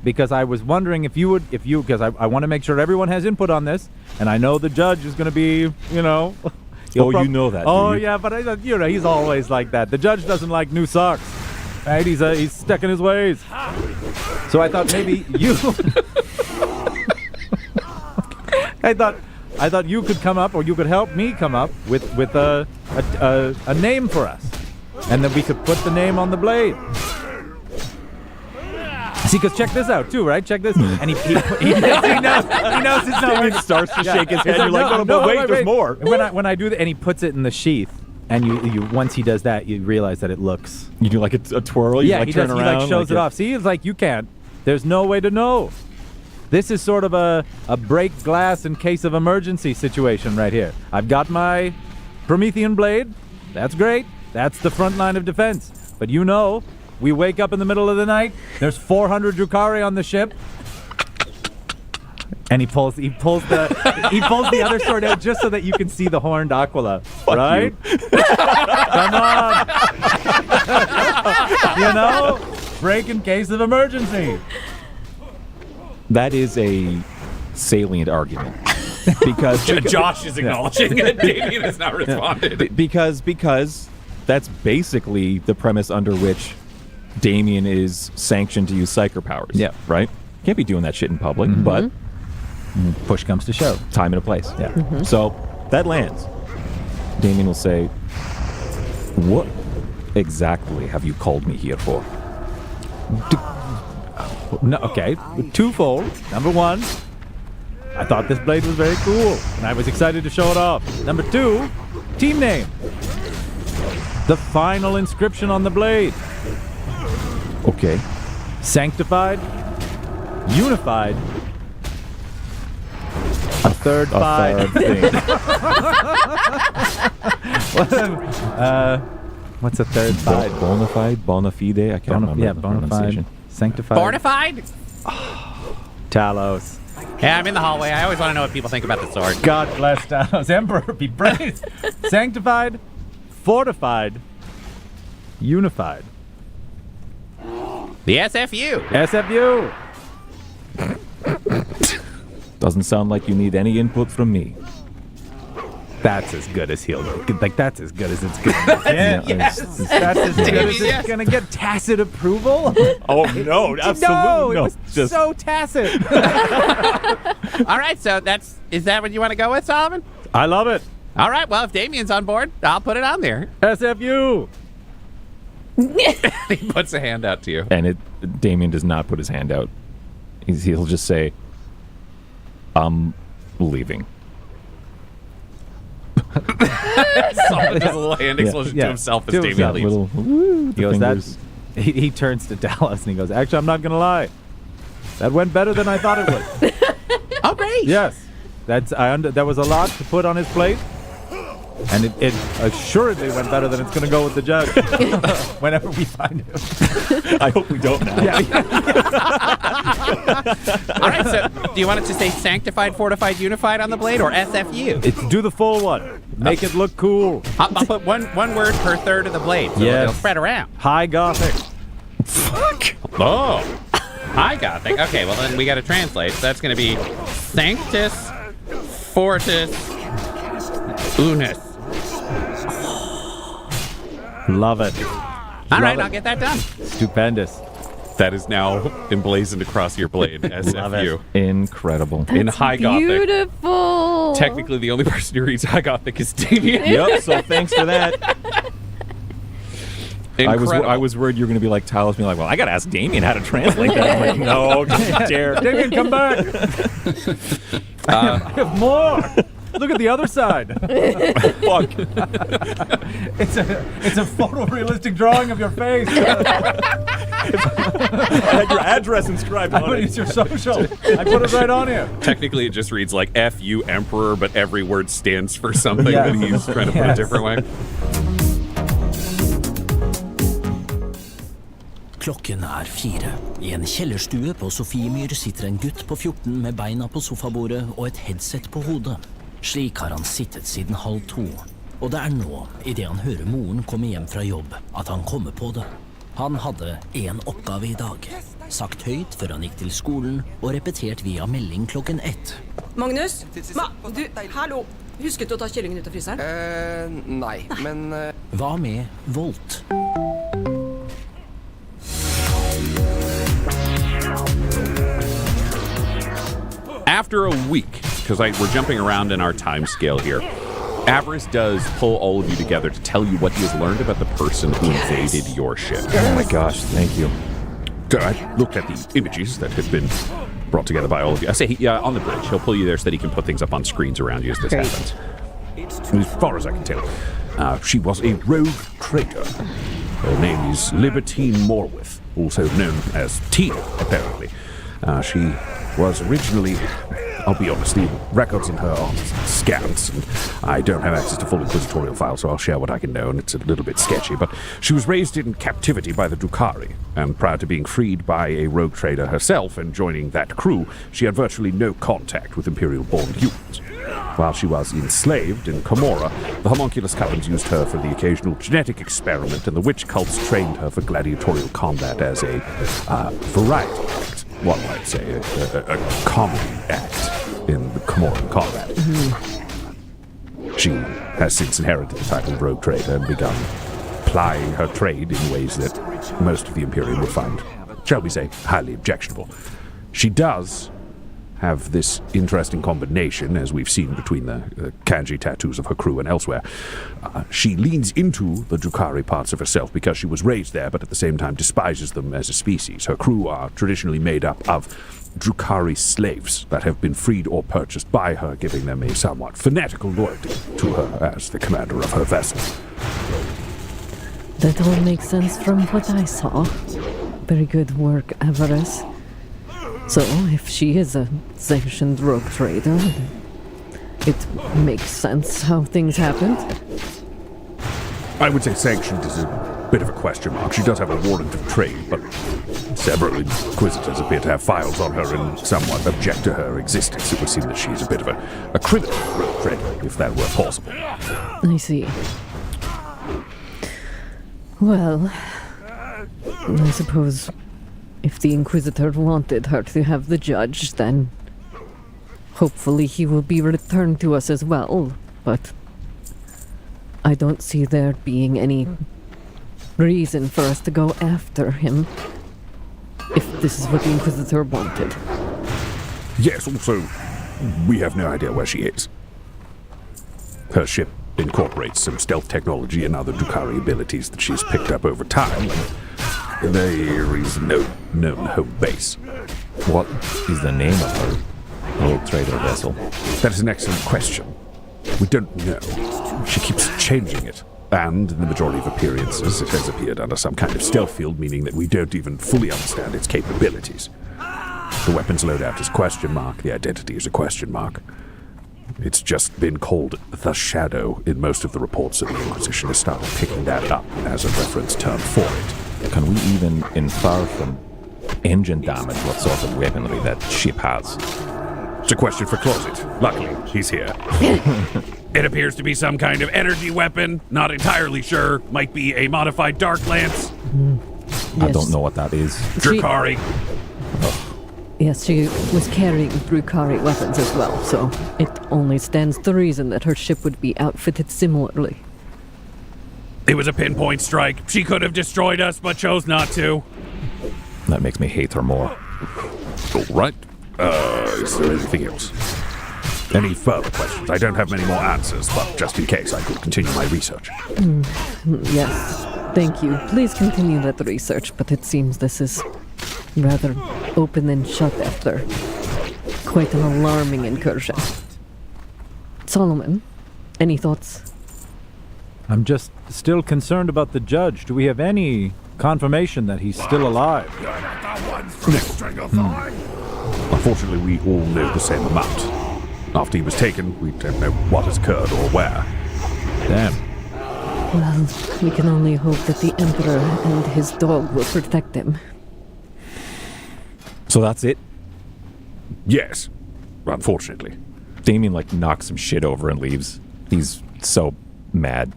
because I was wondering because I want to make sure everyone has input on this. And I know the judge is going to be,
you know that.
Oh, yeah, but he's always like that. The judge doesn't like new socks. Right? He's stuck in his ways. So I thought maybe you... I thought you could come up, or you could help me come up with a name for us, and then we could put the name on the blade. See, because check this out too, right? Check this, and he knows it's not.
He starts to shake his head. You're like, no, wait, there's more.
And when I do that, and he puts it in the sheath, and you once he does that, you realize that it looks.
You do a twirl.
Yeah, he does. He shows it off. See, it's you can't. There's no way to know. This is sort of a break glass in case of emergency situation right here. I've got my Promethean blade. That's great. That's the front line of defense. But you know, we wake up in the middle of the night. There's 400 Drukhari on the ship. And he pulls the other sword out just so that you can see the horned Aquila. Right? Come on. You know, break in case of emergency.
That is a salient argument. Because
Josh is acknowledging it. Damien has not responded.
Because that's basically the premise under which Damien is sanctioned to use psyker powers.
Yeah.
Right? Can't be doing that shit in public, but
push comes to shove.
Time and a place.
Yeah.
So that lands. Damien will say, "What exactly have you called me here for?"
No, okay. Twofold. Number one, I thought this blade was very cool, and I was excited to show it off. Number two, team name. The final inscription on the blade.
Okay.
Sanctified, unified, a third five. What's a third five?
Bonafide, bona fide. I can't remember.
Yeah,
the
bona fide.
pronunciation.
Sanctified.
Fortified?
Talos.
Yeah, I'm in the hallway. I always want to know what people think about the sword.
God bless Talos. Emperor, be brave. Sanctified, fortified, unified.
The SFU.
SFU.
Doesn't sound like you need any input from me.
That's as good as he'll like. That's as good as it's gonna get.
Yes.
That's as good as it's gonna get. Tacit approval.
Oh no, absolutely
no!
no.
It was so tacit.
All right, so is that what you want to go with, Solomon?
I love it.
All right, well, if Damien's on board, I'll put it on there.
SFU.
He puts a hand out to you.
And Damien does not put his hand out. He'll just say, "I'm leaving."
Solomon does a little hand explosion to himself as Damien leaves.
He
goes, he turns to Dallas and he goes, "Actually, I'm not gonna lie. That went better than I thought it would."
Oh, great!
Yes, that was a lot to put on his plate, and it assuredly went better than it's gonna go with the judge whenever we find him.
I hope we don't now.
Yeah.
All right, so do you want it to say sanctified, fortified, unified on the blade, or SFU?
Do the full one. Make it look cool.
I'll put one word per third of the blade, so
Yes.
it'll spread around.
High Gothic.
Fuck. Oh. High Gothic. Okay, well then we got to translate. So that's going to be Sanctus Fortis Unus.
Love it.
All right, I'll get that done.
Stupendous.
That is now emblazoned across your blade, SFU.
Incredible.
In High Gothic.
Beautiful.
Technically, the only person who reads High Gothic is Damien.
Yep, so thanks for that.
Incredible.
I was worried you were going to be like Talos, being like, "Well, I got to ask Damien how to translate that." I'm like, "No, don't dare."
Damien, come back. I have more. Look at the other side.
Fuck.
It's a photorealistic drawing of your face.
I had your address inscribed on it.
It's your social. I put it right on here.
Technically, it just reads like F-U Emperor, but every word stands for something
Yeah.
that he's trying to put a different way.
Klokken 4. I en kjellerstue på Sofiemyr sitter en gutt på 14 med beina på sofabordet og et headset på hodet. Slik har han sittet siden 1:30. Og det nå, i det han hører moren komme hjem fra jobb, at han kommer på det. Han hadde en oppgave i dag. Sagt høyt før han gikk til skolen, og repetert via melding klokken 1.
Magnus? Du, hallo. Husket du å ta kyllingen ut av fryseren?
Nei, men... Hva med Volt?
After a week, because we're jumping around in our time scale here, Avarice does pull all of you together to tell you what he has learned about the person who invaded your ship.
Oh my gosh, thank you.
So I looked at the images that have been brought together by all of you. I say on the bridge. He'll pull you there so that he can put things up on screens around you as this happens. As far as I can tell, she was a rogue traitor. Her name is Libertine Morwith, also known as Tina, apparently. She was originally, I'll be honest, the records in her are scant, and I don't have access to full inquisitorial files, so I'll share what I can know, and it's a little bit sketchy, but she was raised in captivity by the Drukhari, and prior to being freed by a rogue trader herself and joining that crew, she had virtually no contact with Imperial-born humans. While she was enslaved in Camorra, the homunculus covens used her for the occasional genetic experiment, and the witch cults trained her for gladiatorial combat as a variety act. One might say a comedy act in the Camorran combat. She has since inherited the title of rogue trader and begun plying her trade in ways that most of the Imperium would find, shall we say, highly objectionable. She does have this interesting combination, as we've seen between the kanji tattoos of her crew and elsewhere. She leans into the Drukhari parts of herself because she was raised there, but at the same time despises them as a species. Her crew are traditionally made up of Drukhari slaves that have been freed or purchased by her, giving them a somewhat fanatical loyalty to her as the commander of her vessel.
That all makes sense from what I saw. Very good work, Avarice. So, if she is a sanctioned rogue trader, it makes sense how things happened.
I would say sanctioned is a bit of a question mark. She does have a warrant of trade, but several inquisitors appear to have files on her and somewhat object to her existence. It would seem that she's a bit of a criminal rogue trader, if that were possible.
I see. Well, I suppose if the Inquisitor wanted her to have the judge, then hopefully he will be returned to us as well, but I don't see there being any reason for us to go after him if this is what the Inquisitor wanted.
Yes, also, we have no idea where she is. Her ship incorporates some stealth technology and other Drukhari abilities that she's picked up over time, and there is no known home base.
What is the name of her rogue trader vessel?
That is an excellent question. We don't know. She keeps changing it, and in the majority of appearances it has appeared under some kind of stealth field, meaning that we don't even fully understand its capabilities. The weapons loadout is a question mark, the identity is a question mark. It's just been called the Shadow in most of the reports, and the Inquisition has started picking that up as a reference term for it.
Can we even infer from engine damage what sort of weaponry that ship has?
It's a question for Closet. Luckily, he's here. It appears to be some kind of energy weapon. Not entirely sure. Might be a modified dark lance.
I don't know what that is.
Drukhari.
Yes, she was carrying Drukhari weapons as well, so it only stands to reason that her ship would be outfitted similarly.
It was a pinpoint strike. She could have destroyed us, but chose not to.
That makes me hate her more.
All right. Is there anything else? Any further questions? I don't have many more answers, but just in case, I could continue my research.
Yes, thank you. Please continue that research, but it seems this is rather open and shut after quite an alarming incursion. Solomon, any thoughts?
I'm just still concerned about the judge. Do we have any confirmation that he's still alive?
Unfortunately, we all know the same amount. After he was taken, we don't know what has occurred or where.
Damn.
Well, we can only hope that the Emperor and his dog will protect him.
So that's it?
Yes, unfortunately.
Damien, knocks some shit over and leaves. He's so mad.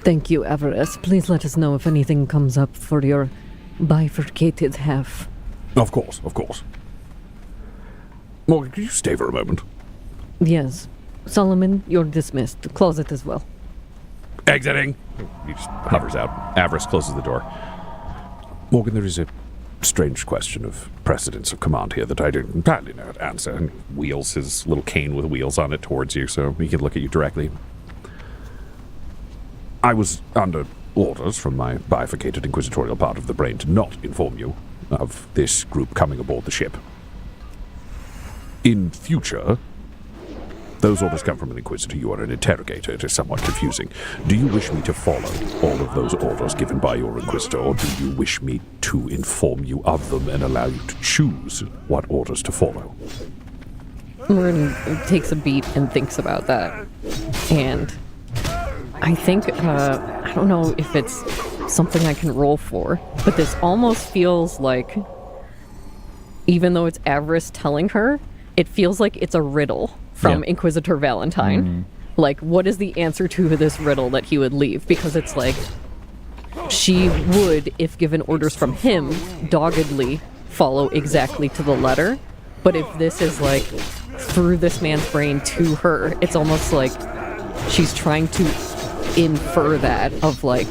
Thank you, Avarice. Please let us know if anything comes up for your bifurcated half.
Of course, of course. Morgan, could you stay for a moment?
Yes. Solomon, you're dismissed. Closet as well.
Exiting. He just hovers out. Avarice closes the door. Morgan, there is a strange question of precedence of command here that I don't entirely know how to answer. And wheels his little cane with wheels on it towards you so he can look at you directly. I was under orders from my bifurcated inquisitorial part of the brain to not inform you of this group coming aboard the ship. In future, Those orders come from an Inquisitor. You are an interrogator. It is somewhat confusing. Do you wish me to follow all of those orders given by your Inquisitor, or do you wish me to inform you of them and allow you to choose what orders to follow?
Marin takes a beat and thinks about that. And I think, I don't know if it's something I can roll for, but this almost feels like, even though it's Avarice telling her, it feels like it's a riddle from Inquisitor Valentine. Like, what is the answer to this riddle that he would leave? Because it's like, she would, if given orders from him, doggedly follow exactly to the letter. But if this is like, through this man's brain to her, it's almost like she's trying to infer that of like,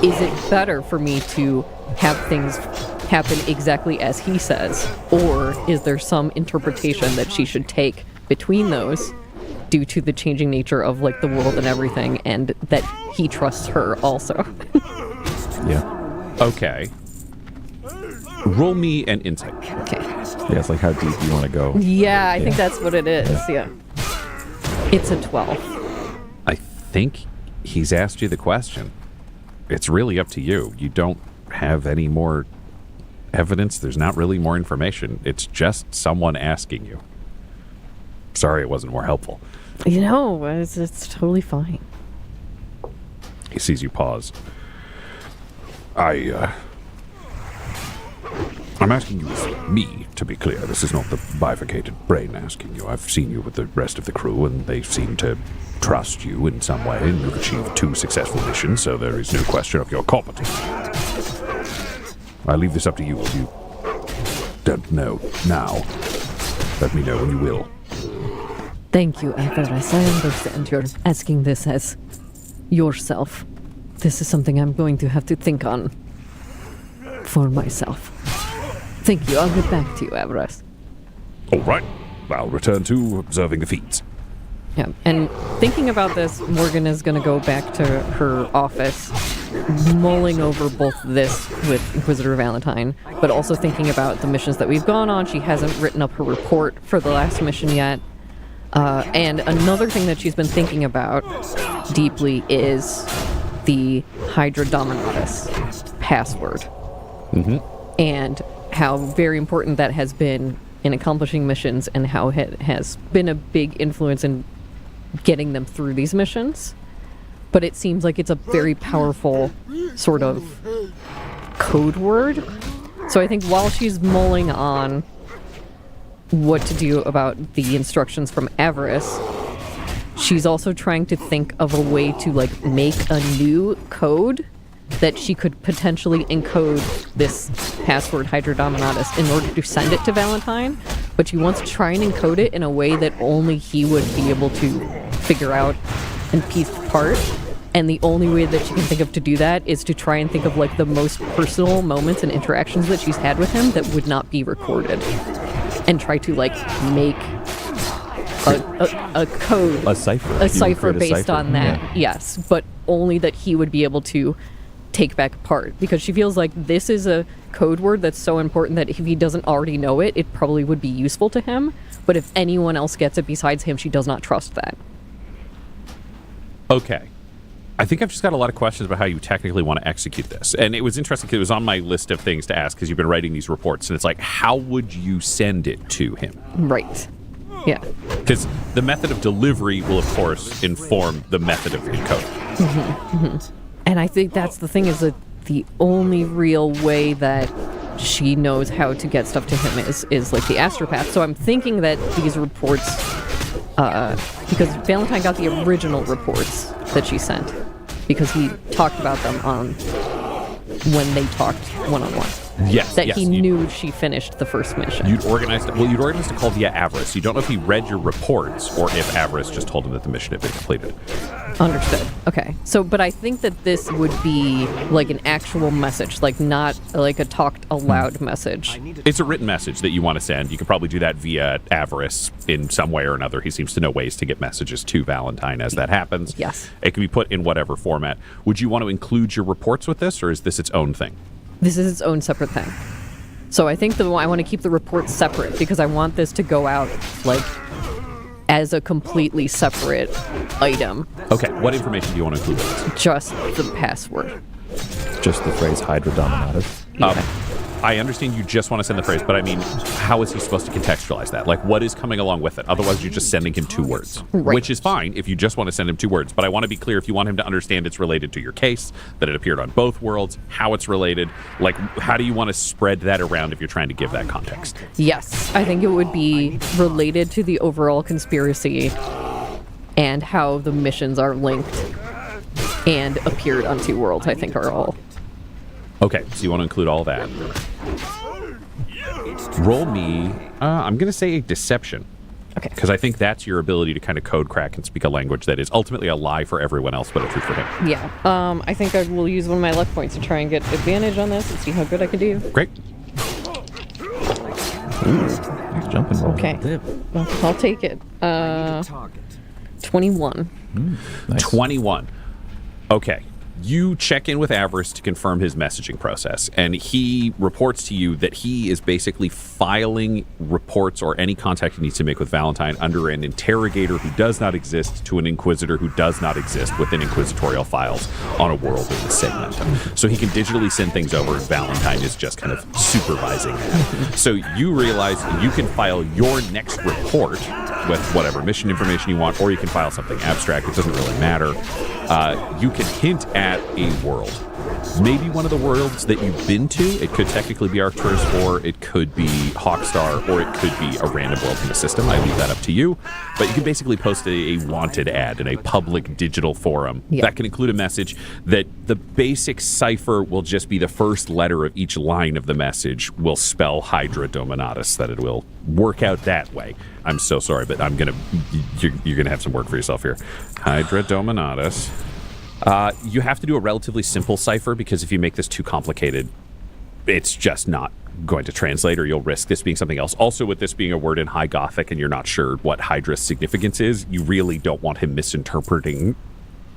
is it better for me to have things happen exactly as he says, or is there some interpretation that she should take between those due to the changing nature of like the world and everything, and that he trusts her also?
Okay. Roll me an insight.
Okay.
Yeah, it's like how deep you want to go.
Yeah, I think that's what it is. Yeah. It's a 12.
I think he's asked you the question. It's really up to you. You don't have any more evidence. There's not really more information. It's just someone asking you. Sorry it wasn't more helpful.
You know, it's totally fine.
He sees you pause. I'm asking you as me, to be clear. This is not the bifurcated brain asking you. I've seen you with the rest of the crew, and they seem to trust you in some way, and you've achieved 2 successful missions, so there is no question of your competence. I leave this up to you if you don't know now. Let me know when you will.
Thank you, Avarice. I understand you're asking this as yourself. This is something I'm going to have to think on for myself. Thank you. I'll get back to you, Avarice.
All right. I'll return to observing the feats.
Yeah, and thinking about this, Morgan is going to go back to her office, mulling over both this with Inquisitor Valentine, but also thinking about the missions that we've gone on. She hasn't written up her report for the last mission yet. And another thing that she's been thinking about deeply is the Hydra Dominatus password. And how very important that has been in accomplishing missions, and how it has been a big influence in getting them through these missions. But it seems like it's a very powerful sort of code word. So I think while she's mulling on what to do about the instructions from Avarice, she's also trying to think of a way to like make a new code that she could potentially encode this password Hydra Dominatus in order to send it to Valentine, but she wants to try and encode it in a way that only he would be able to figure out and piece apart. And the only way that she can think of to do that is to try and think of like the most personal moments and interactions that she's had with him that would not be recorded, and try to like make a code,
a cipher
based on that. Yes, but only that he would be able to take back apart, because she feels like this is a code word that's so important that if he doesn't already know it, it probably would be useful to him. But if anyone else gets it besides him, she does not trust that.
Okay. I think I've just got a lot of questions about how you technically want to execute this. And it was interesting because it was on my list of things to ask, because you've been writing these reports, and it's like, how would you send it to him?
Right. Yeah.
Because the method of delivery will, of course, inform the method of encoding.
And I think that's the thing, is that the only real way that she knows how to get stuff to him is like the astropath. So I'm thinking that these reports, because Valentine got the original reports that she sent, because he talked about them on when they talked one-on-one.
Yes,
that he knew she finished the first mission.
You'd organized a call via Avarice. You don't know if he read your reports or if Avarice just told him that the mission had been completed.
Understood. Okay. So, but I think that this would be like an actual message, like not like a talked aloud message.
It's a written message that you want to send. You could probably do that via Avarice in some way or another. He seems to know ways to get messages to Valentine as that happens.
Yes.
It can be put in whatever format. Would you want to include your reports with this, or is this its own thing?
This is its own separate thing. So I think I want to keep the reports separate, because I want this to go out like as a completely separate item.
Okay, what information do you want to include with this?
Just the password.
Just the phrase Hydra Dominatus.
I understand you just want to send the phrase, but I mean, how is he supposed to contextualize that? Like, what is coming along with it? Otherwise, you're just sending him 2 words, which is fine if you just want to send him 2 words. But I want to be clear, if you want him to understand it's related to your case, that it appeared on both worlds, how it's related, like, how do you want to spread that around if you're trying to give that context?
Yes, I think it would be related to the overall conspiracy and how the missions are linked and appeared on 2 worlds, I think are all.
Okay, so you want to include all that. Roll me, I'm going to say a deception.
Okay.
Because I think that's your ability to kind of code crack and speak a language that is ultimately a lie for everyone else, but a truth for him.
Yeah. I think I will use one of my luck points to try and get advantage on this and see how good I can do.
Great.
Nice jumping roll.
Okay. Well, I'll take it. 21.
Nice.
21. Okay. You check in with Avarice to confirm his messaging process, and he reports to you that he is basically filing reports or any contact he needs to make with Valentine under an interrogator who does not exist to an inquisitor who does not exist within inquisitorial files on a world in the segment. So he can digitally send things over, and Valentine is just kind of supervising that. So you realize you can file your next report with whatever mission information you want, or you can file something abstract. It doesn't really matter. You can hint at a world. Maybe one of the worlds that you've been to. It could technically be Arcturus, or it could be Hawkstar, or it could be a random world in the system. I leave that up to you. But you can basically post a wanted ad in a public digital forum.
Yeah.
That can include a message that the basic cipher will just be the first letter of each line of the message will spell Hydra Dominatus, that it will work out that way. I'm so sorry, but you're gonna have some work for yourself here. Hydra Dominatus. You have to do a relatively simple cipher, because if you make this too complicated, it's just not going to translate, or you'll risk this being something else. Also, with this being a word in High Gothic and you're not sure what Hydra's significance is, you really don't want him misinterpreting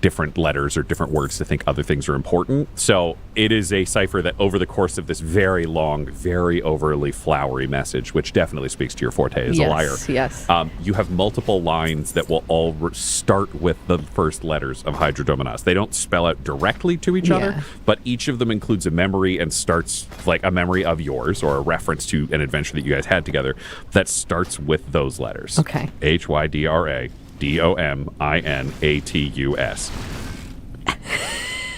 different letters or different words to think other things are important. So it is a cipher that over the course of this very long, very overly flowery message, which definitely speaks to your forte as a liar.
Yes.
You have multiple lines that will all start with the first letters of Hydra Dominatus. They don't spell out directly to each other, but each of them includes a memory and starts like a memory of yours or a reference to an adventure that you guys had together that starts with those letters.
Okay.
HYDRA. DOMINATUS.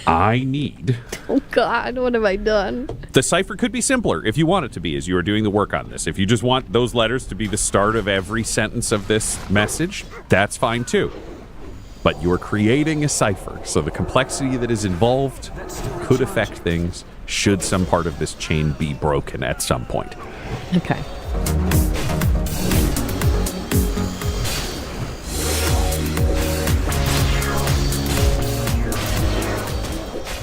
I need...
Oh, God, what have I done?
The cipher could be simpler if you want it to be as you are doing the work on this. If you just want those letters to be the start of every sentence of this message, that's fine too. But you are creating a cipher, so the complexity that is involved could affect things should some part of this chain be broken at some point.
Okay.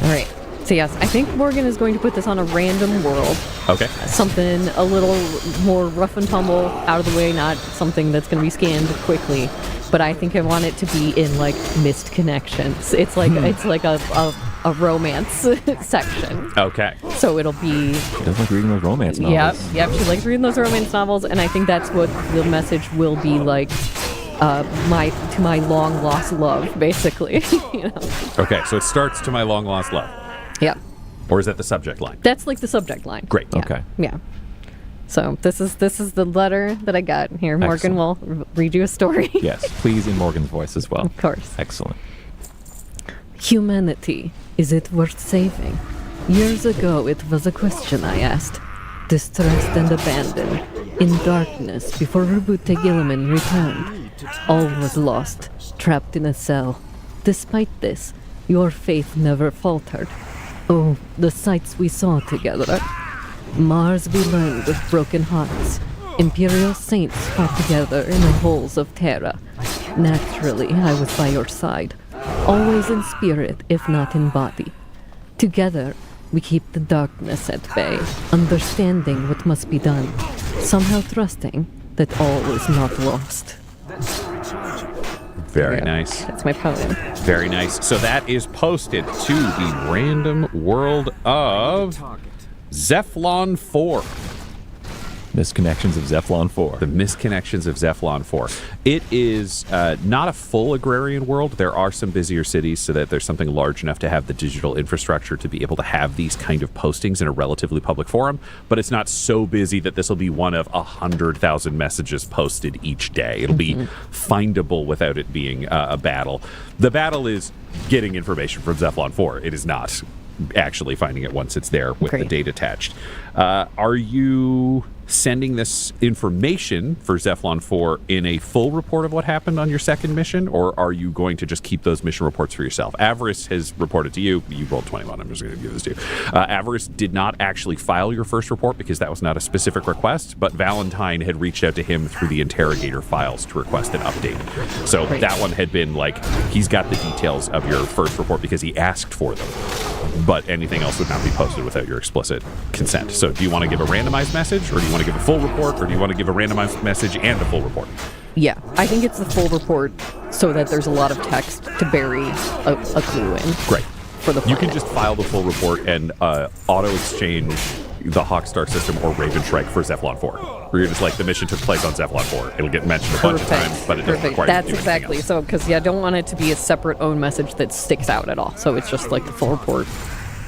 All right. So yes, I think Morgan is going to put this on a random world.
Okay.
Something a little more rough and tumble, out of the way, not something that's going to be scanned quickly. But I think I want it to be in like missed connections. It's like a romance section.
Okay.
So it'll be.
She does like reading those romance novels.
Yep. She likes reading those romance novels, and I think that's what the message will be like. To my long lost love, basically. You know?
Okay, so it starts to my long lost love.
Yep.
Or is that the subject line?
That's like the subject line.
Great.
Yeah.
Okay.
Yeah. So this is the letter that I got here. Morgan will read you a story.
Yes, please, in Morgan's voice as well.
Of course.
Excellent.
Humanity, is it worth saving? Years ago, it was a question I asked. Distressed and abandoned, in darkness, before Rubute Gilliman returned. All was lost, trapped in a cell. Despite this, your faith never faltered. Oh, the sights we saw together. Mars we learned of broken hearts. Imperial saints fought together in the halls of Terra. Naturally, I was by your side. Always in spirit, if not in body. Together, we keep the darkness at bay, understanding what must be done, somehow trusting that all is not lost.
Very nice.
That's my poem.
Very nice. So that is posted to the random world of Zephlon 4.
Misconnections of Zephlon 4.
The Misconnections of Zephlon 4. It is not a full agrarian world. There are some busier cities so that there's something large enough to have the digital infrastructure to be able to have these kind of postings in a relatively public forum, but it's not so busy that this will be one of 100,000 messages posted each day. It'll be findable without it being a battle. The battle is getting information from Zephlon 4. It is not actually finding it once it's there with the date attached. Are you sending this information for Zephlon 4 in a full report of what happened on your second mission, or are you going to just keep those mission reports for yourself? Avarice has reported to you. You rolled 21. I'm just going to give this to you. Avarice did not actually file your first report because that was not a specific request, but Valentine had reached out to him through the interrogator files to request an update. So that one had been like, he's got the details of your first report because he asked for them, but anything else would not be posted without your explicit consent. So do you want to give a randomized message, or do you want to give a full report, or do you want to give a randomized message and a full report?
Yeah, I think it's the full report so that there's a lot of text to bury a clue in.
Great.
For the
you can just file the full report and auto-exchange the Hawkstar system or Ravenstrike for Zephlon 4. Where you're just like, the mission took place on Zephlon 4. It'll get mentioned a bunch of times, but it doesn't require
That's
you to do
exactly
anything
so, because I don't want it to be a separate own message that sticks out at all. So it's just like the full report.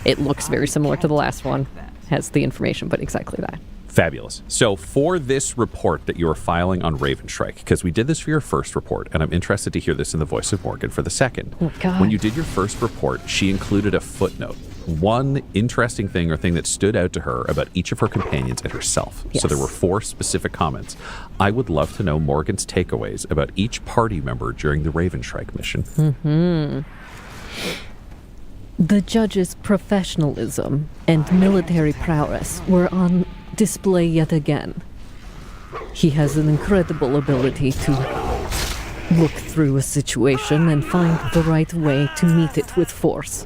It looks very similar to the last one, has the information, but exactly that.
Fabulous. So for this report that you are filing on Ravenstrike, because we did this for your first report, and I'm interested to hear this in the voice of Morgan for the second.
Oh, God.
When you did your first report, she included a footnote. One interesting thing or thing that stood out to her about each of her companions and herself.
Yes.
So there were 4 specific comments. I would love to know Morgan's takeaways about each party member during the Ravenstrike mission.
The judge's professionalism and military prowess were on display yet again. He has an incredible ability to look through a situation and find the right way to meet it with force.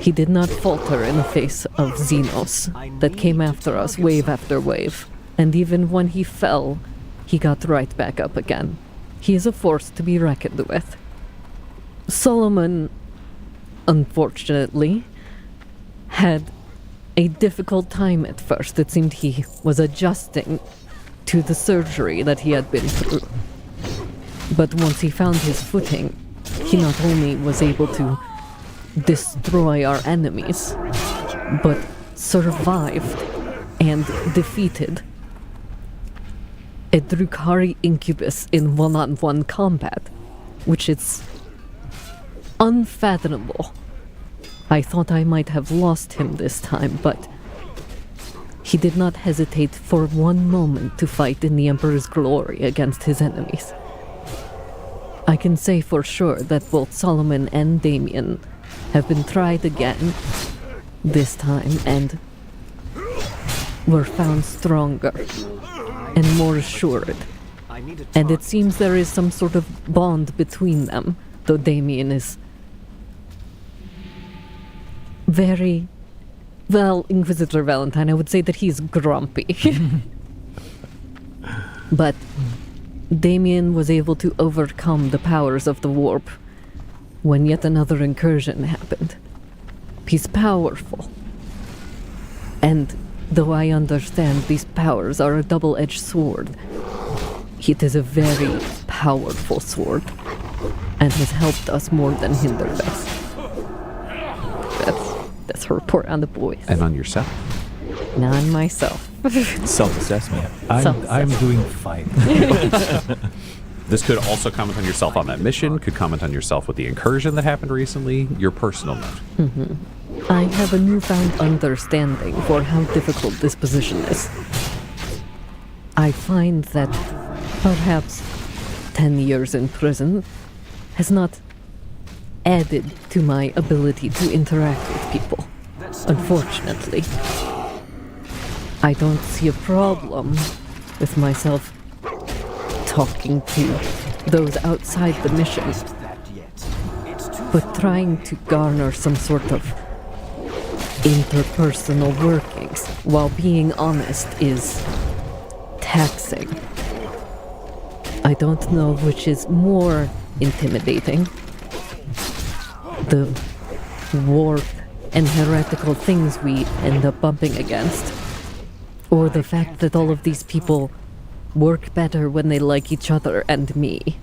He did not falter in the face of Xenos that came after us wave after wave, and even when he fell, he got right back up again. He is a force to be reckoned with. Solomon, unfortunately, had a difficult time at first. It seemed he was adjusting to the surgery that he had been through. But once he found his footing, he not only was able to destroy our enemies, but survived and defeated a Drukhari incubus in one-on-one combat, which is unfathomable. I thought I might have lost him this time, but he did not hesitate for one moment to fight in the Emperor's glory against his enemies. I can say for sure that both Solomon and Damien have been tried again this time and were found stronger and more assured. And it seems there is some sort of bond between them, though Damien is very, well, Inquisitor Valentine, I would say that he's grumpy. But Damien was able to overcome the powers of the warp when yet another incursion happened. He's powerful. And though I understand these powers are a double-edged sword, it is a very powerful sword and has helped us more than hindered us. That's her report on the boys.
And on yourself?
And on myself.
Self-assessment. I'm doing fine.
This could also comment on yourself on that mission, could comment on yourself with the incursion that happened recently, your personal note.
I have a newfound understanding for how difficult this position is. I find that perhaps 10 years in prison has not added to my ability to interact with people, unfortunately. I don't see a problem with myself talking to those outside the mission, but trying to garner some sort of interpersonal workings while being honest is taxing. I don't know which is more intimidating, the warp and heretical things we end up bumping against, Or the fact that all of these people work better when they like each other and me.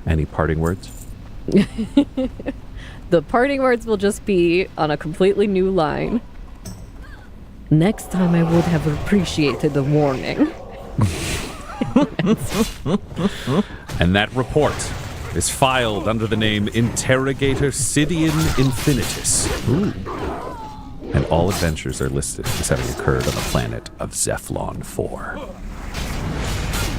Any parting words?
The parting words will just be on a completely new line. Next time I would have appreciated the warning.
And that report is filed under the name Interrogator Sidian Infinitus. Ooh. And all adventures are listed as having occurred on the planet of Zephlon 4.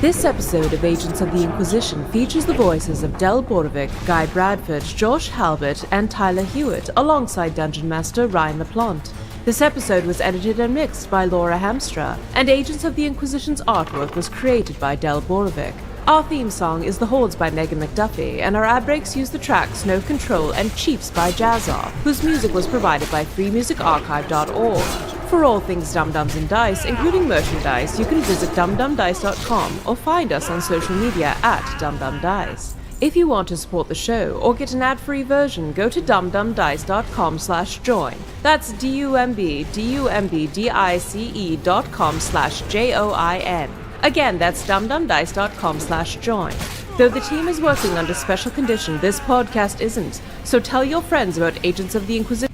This episode of Agents of the Inquisition features the voices of Del Borovic, Guy Bradford, Josh Halbert, and Tyler Hewitt, alongside Dungeon Master Ryan LaPlante. This episode was edited and mixed by Laura Hamstra, and Agents of the Inquisition's artwork was created by Del Borovic. Our theme song is The Hordes by Megan McDuffie, and our ad breaks use the tracks No Control and Cheaps by Jazzar, whose music was provided by freemusicarchive.org. For all things Dum Dums and Dice, including merchandise, you can visit dumdumdice.com or find us on social media at dumdumdice. If you want to support the show or get an ad-free version, go to dumdumdice.com/join. That's dumdumdice.com/join. Again, that's dumdumdice.com/join. Though the team is working under special condition, this podcast isn't. So tell your friends about Agents of the Inquisition.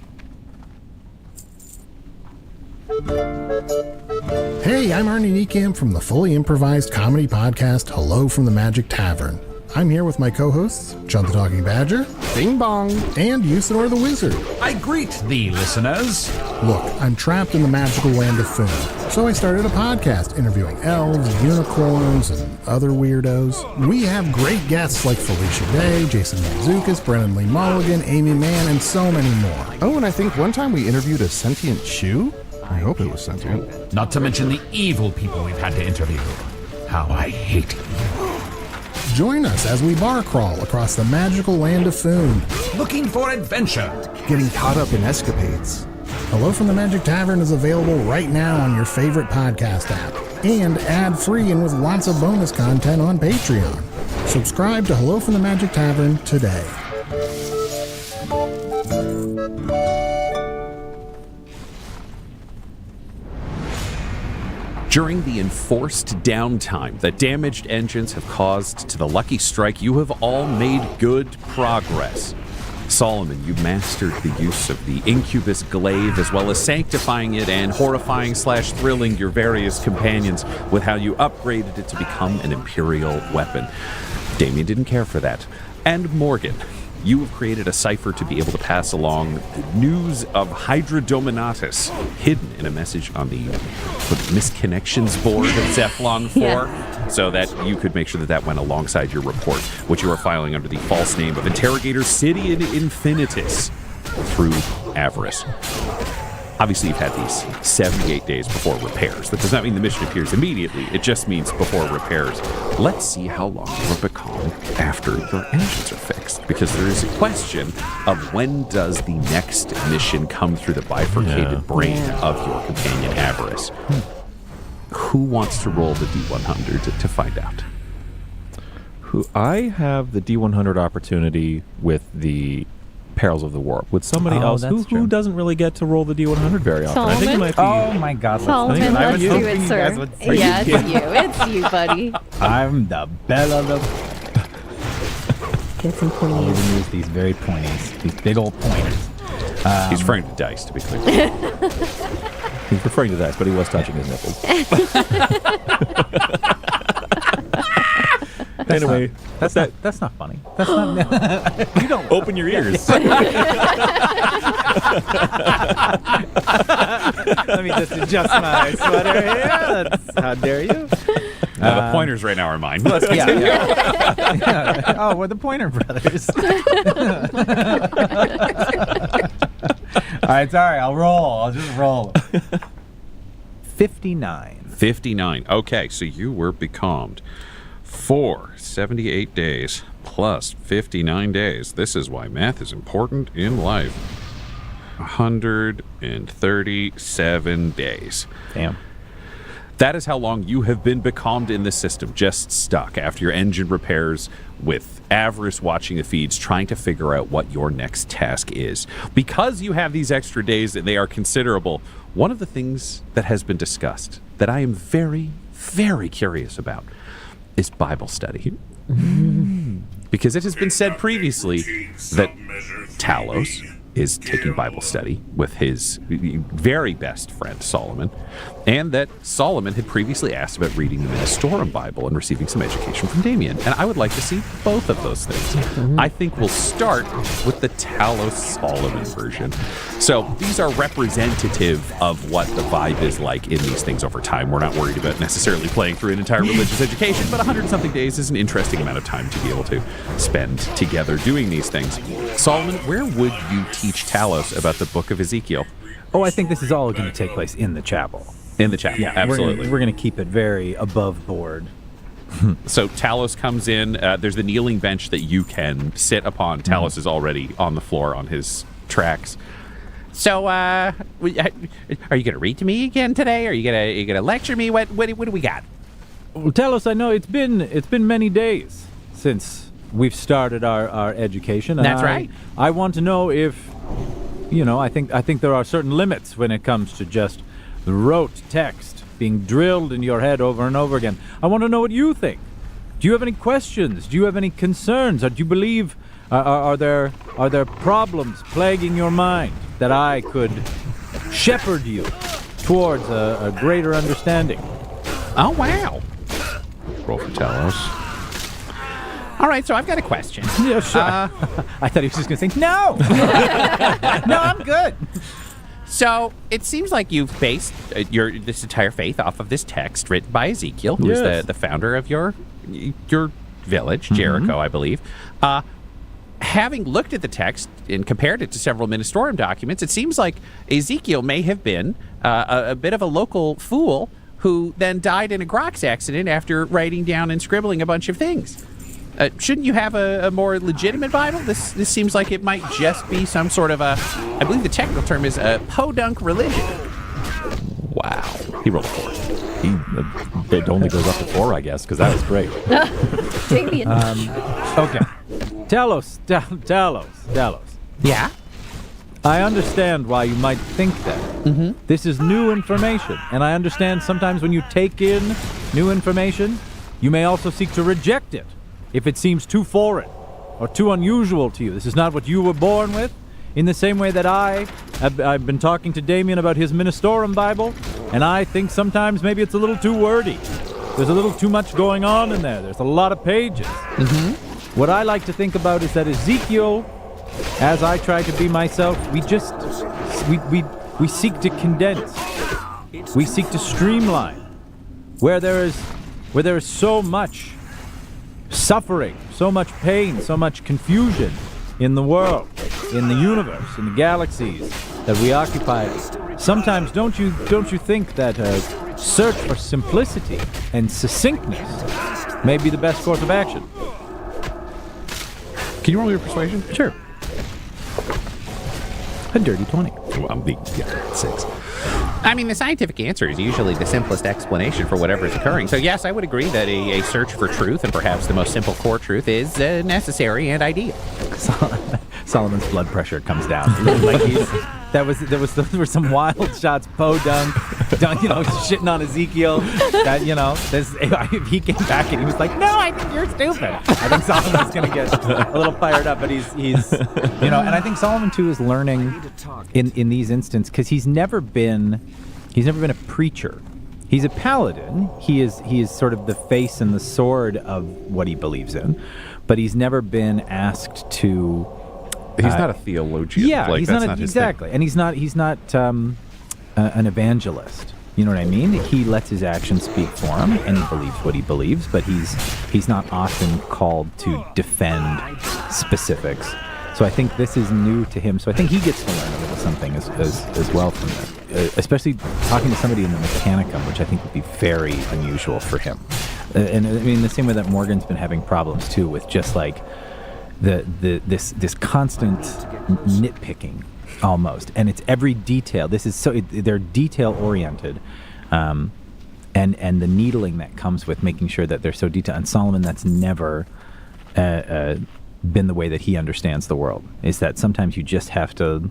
Hey, I'm Arnie Niekamp from the fully improvised comedy podcast Hello from the Magic Tavern. I'm here with my co-hosts, John the Talking Badger, Bing Bong, and Usador the Wizard.
I greet thee, listeners.
Look, I'm trapped in the magical land of Foon, so I started a podcast interviewing elves, unicorns, and other weirdos. We have great guests like Felicia Day, Jason Mantzoukas, Brennan Lee Mulligan, Amy Mann, and so many more.
Oh, and I think one time we interviewed a sentient shoe? I hope it was sentient.
Not to mention the evil people we've had to interview. How I hate you.
Join us as we bar crawl across the magical land of Foon.
Looking for adventure.
Getting caught up in escapades.
Hello from the Magic Tavern is available right now on your favorite podcast app. And ad-free and with lots of bonus content on Patreon. Subscribe to Hello from the Magic Tavern today.
During the enforced downtime that damaged engines have caused to the Lucky Strike, you have all made good progress. Solomon, you mastered the use of the Incubus Glaive, as well as sanctifying it and horrifying/thrilling your various companions with how you upgraded it to become an Imperial weapon. Damien didn't care for that. And Morgan, you have created a cipher to be able to pass along the news of Hydra Dominatus, hidden in a message on the misconnections board of Zephlon 4, so that you could make sure that that went alongside your report, which you are filing under the false name of Interrogator Sidian Infinitus through Avarice. Obviously, you've had these 78 days before repairs. That does not mean the mission appears immediately. It just means before repairs. Let's see how long you have become after your engines are fixed. Because there is a question of when does the next mission come through the bifurcated brain of your companion Avarice. Who wants to roll the D100 to find out?
I have the D100 opportunity with the Perils of the Warp. With somebody else who doesn't really get to roll the D100 very often.
Solomon?
I think it might be.
Oh my God!
Solomon, let's do it, sir. Yeah, it's you. It's you, buddy.
I'm the belle of the.
Get some
I'll
pointies.
even use these very pointies, these big old pointers.
He's referring to dice, to be clear.
He's referring to that, but he was touching his nipples. Anyway,
that's not funny. That's not.
You don't open your ears.
Let me just adjust my sweater here. How dare you?
The pointers right now are mine. Let's continue.
Yeah. Oh, we're the Pointer Brothers. All right, sorry. I'll roll. I'll just roll. 59.
59. Okay, so you were becalmed for 78 days plus 59 days. This is why math is important in life. 137 days.
Damn.
That is how long you have been becalmed in the system, just stuck after your engine repairs, with avarice watching the feeds, trying to figure out what your next task is. Because you have these extra days and they are considerable, one of the things that has been discussed that I am very, very curious about is Bible study. Because it has been said previously that Talos is taking Bible study with his very best friend Solomon, and that Solomon had previously asked about reading the Ministorum Bible and receiving some education from Damien. And I would like to see both of those things. I think we'll start with the Talos-Solomon version. So these are representative of what the vibe is like in these things over time. We're not worried about necessarily playing through an entire religious education, but 100-something days is an interesting amount of time to be able to spend together doing these things. Solomon, where would you teach Talos about the book of Ezekiel?
Oh, I think this is all going to take place in the chapel.
In the chapel,
yeah,
absolutely.
We're going to keep it very above board.
So Talos comes in. There's the kneeling bench that you can sit upon. Talos is already on the floor on his tracks.
So, are you going to read to me again today? Are you gonna lecture me? What do we got?
Well, Talos, I know it's been many days since we've started our education. And
That's right.
I want to know if, I think there are certain limits when it comes to just rote text being drilled in your head over and over again. I want to know what you think. Do you have any questions? Do you have any concerns? Or do you believe are there problems plaguing your mind that I could shepherd you towards a greater understanding?
Oh, wow.
Roll for Talos.
All right, so I've got a question.
Yeah, sure. I thought he was just going to say, no! No, I'm good.
So, it seems like you've based this entire faith off of this text written by Ezekiel, who is the founder of your village, Jericho, I believe. Having looked at the text and compared it to several Ministorum documents, it seems like Ezekiel may have been a bit of a local fool who then died in a Grox accident after writing down and scribbling a bunch of things. Shouldn't you have a more legitimate Bible? This seems like it might just be some sort of I believe the technical term is a podunk religion.
Wow.
He rolled a 4. It only goes up to 4, I guess, because that was great.
Damien.
Okay. Talos.
Yeah?
I understand why you might think that. This is new information, and I understand sometimes when you take in new information, you may also seek to reject it if it seems too foreign or too unusual to you. This is not what you were born with. In the same way that I've been talking to Damien about his Ministorum Bible, and I think sometimes maybe it's a little too wordy. There's a little too much going on in there. There's a lot of pages. What I like to think about is that Ezekiel, as I try to be myself, we seek to condense. We seek to streamline. Where there is so much suffering, so much pain, so much confusion in the world, in the universe, in the galaxies that we occupy. Sometimes don't you think that a search for simplicity and succinctness may be the best course of action?
Can you roll your persuasion?
Sure. A dirty 20.
Well, 6.
I mean, the scientific answer is usually the simplest explanation for whatever is occurring. So yes, I would agree that a search for truth, and perhaps the most simple core truth, is necessary and ideal.
Solomon's blood pressure comes down. Like those were some wild shots. Podunk, shitting on Ezekiel. He came back and he was like, "No, I think you're stupid." I think Solomon's gonna get a little fired up, but he's and I think Solomon too is learning in these instances because he's never been a preacher. He's a paladin. He is sort of the face and the sword of what he believes in, but he's never been asked to.
He's not a theologian.
Yeah, he's not exactly, and he's not an evangelist. You know what I mean? He lets his actions speak for him, and he believes what he believes. But he's not often called to defend specifics. So I think this is new to him. So I think he gets to learn a little something as well from this, especially talking to somebody in the Mechanicum, which I think would be very unusual for him. And I mean, the same way that Morgan's been having problems too with just like. This constant nitpicking almost, and it's every detail. They're detail oriented, and and the needling that comes with making sure that they're so detailed. And Solomon, that's never been the way that he understands the world. Is that sometimes you just have to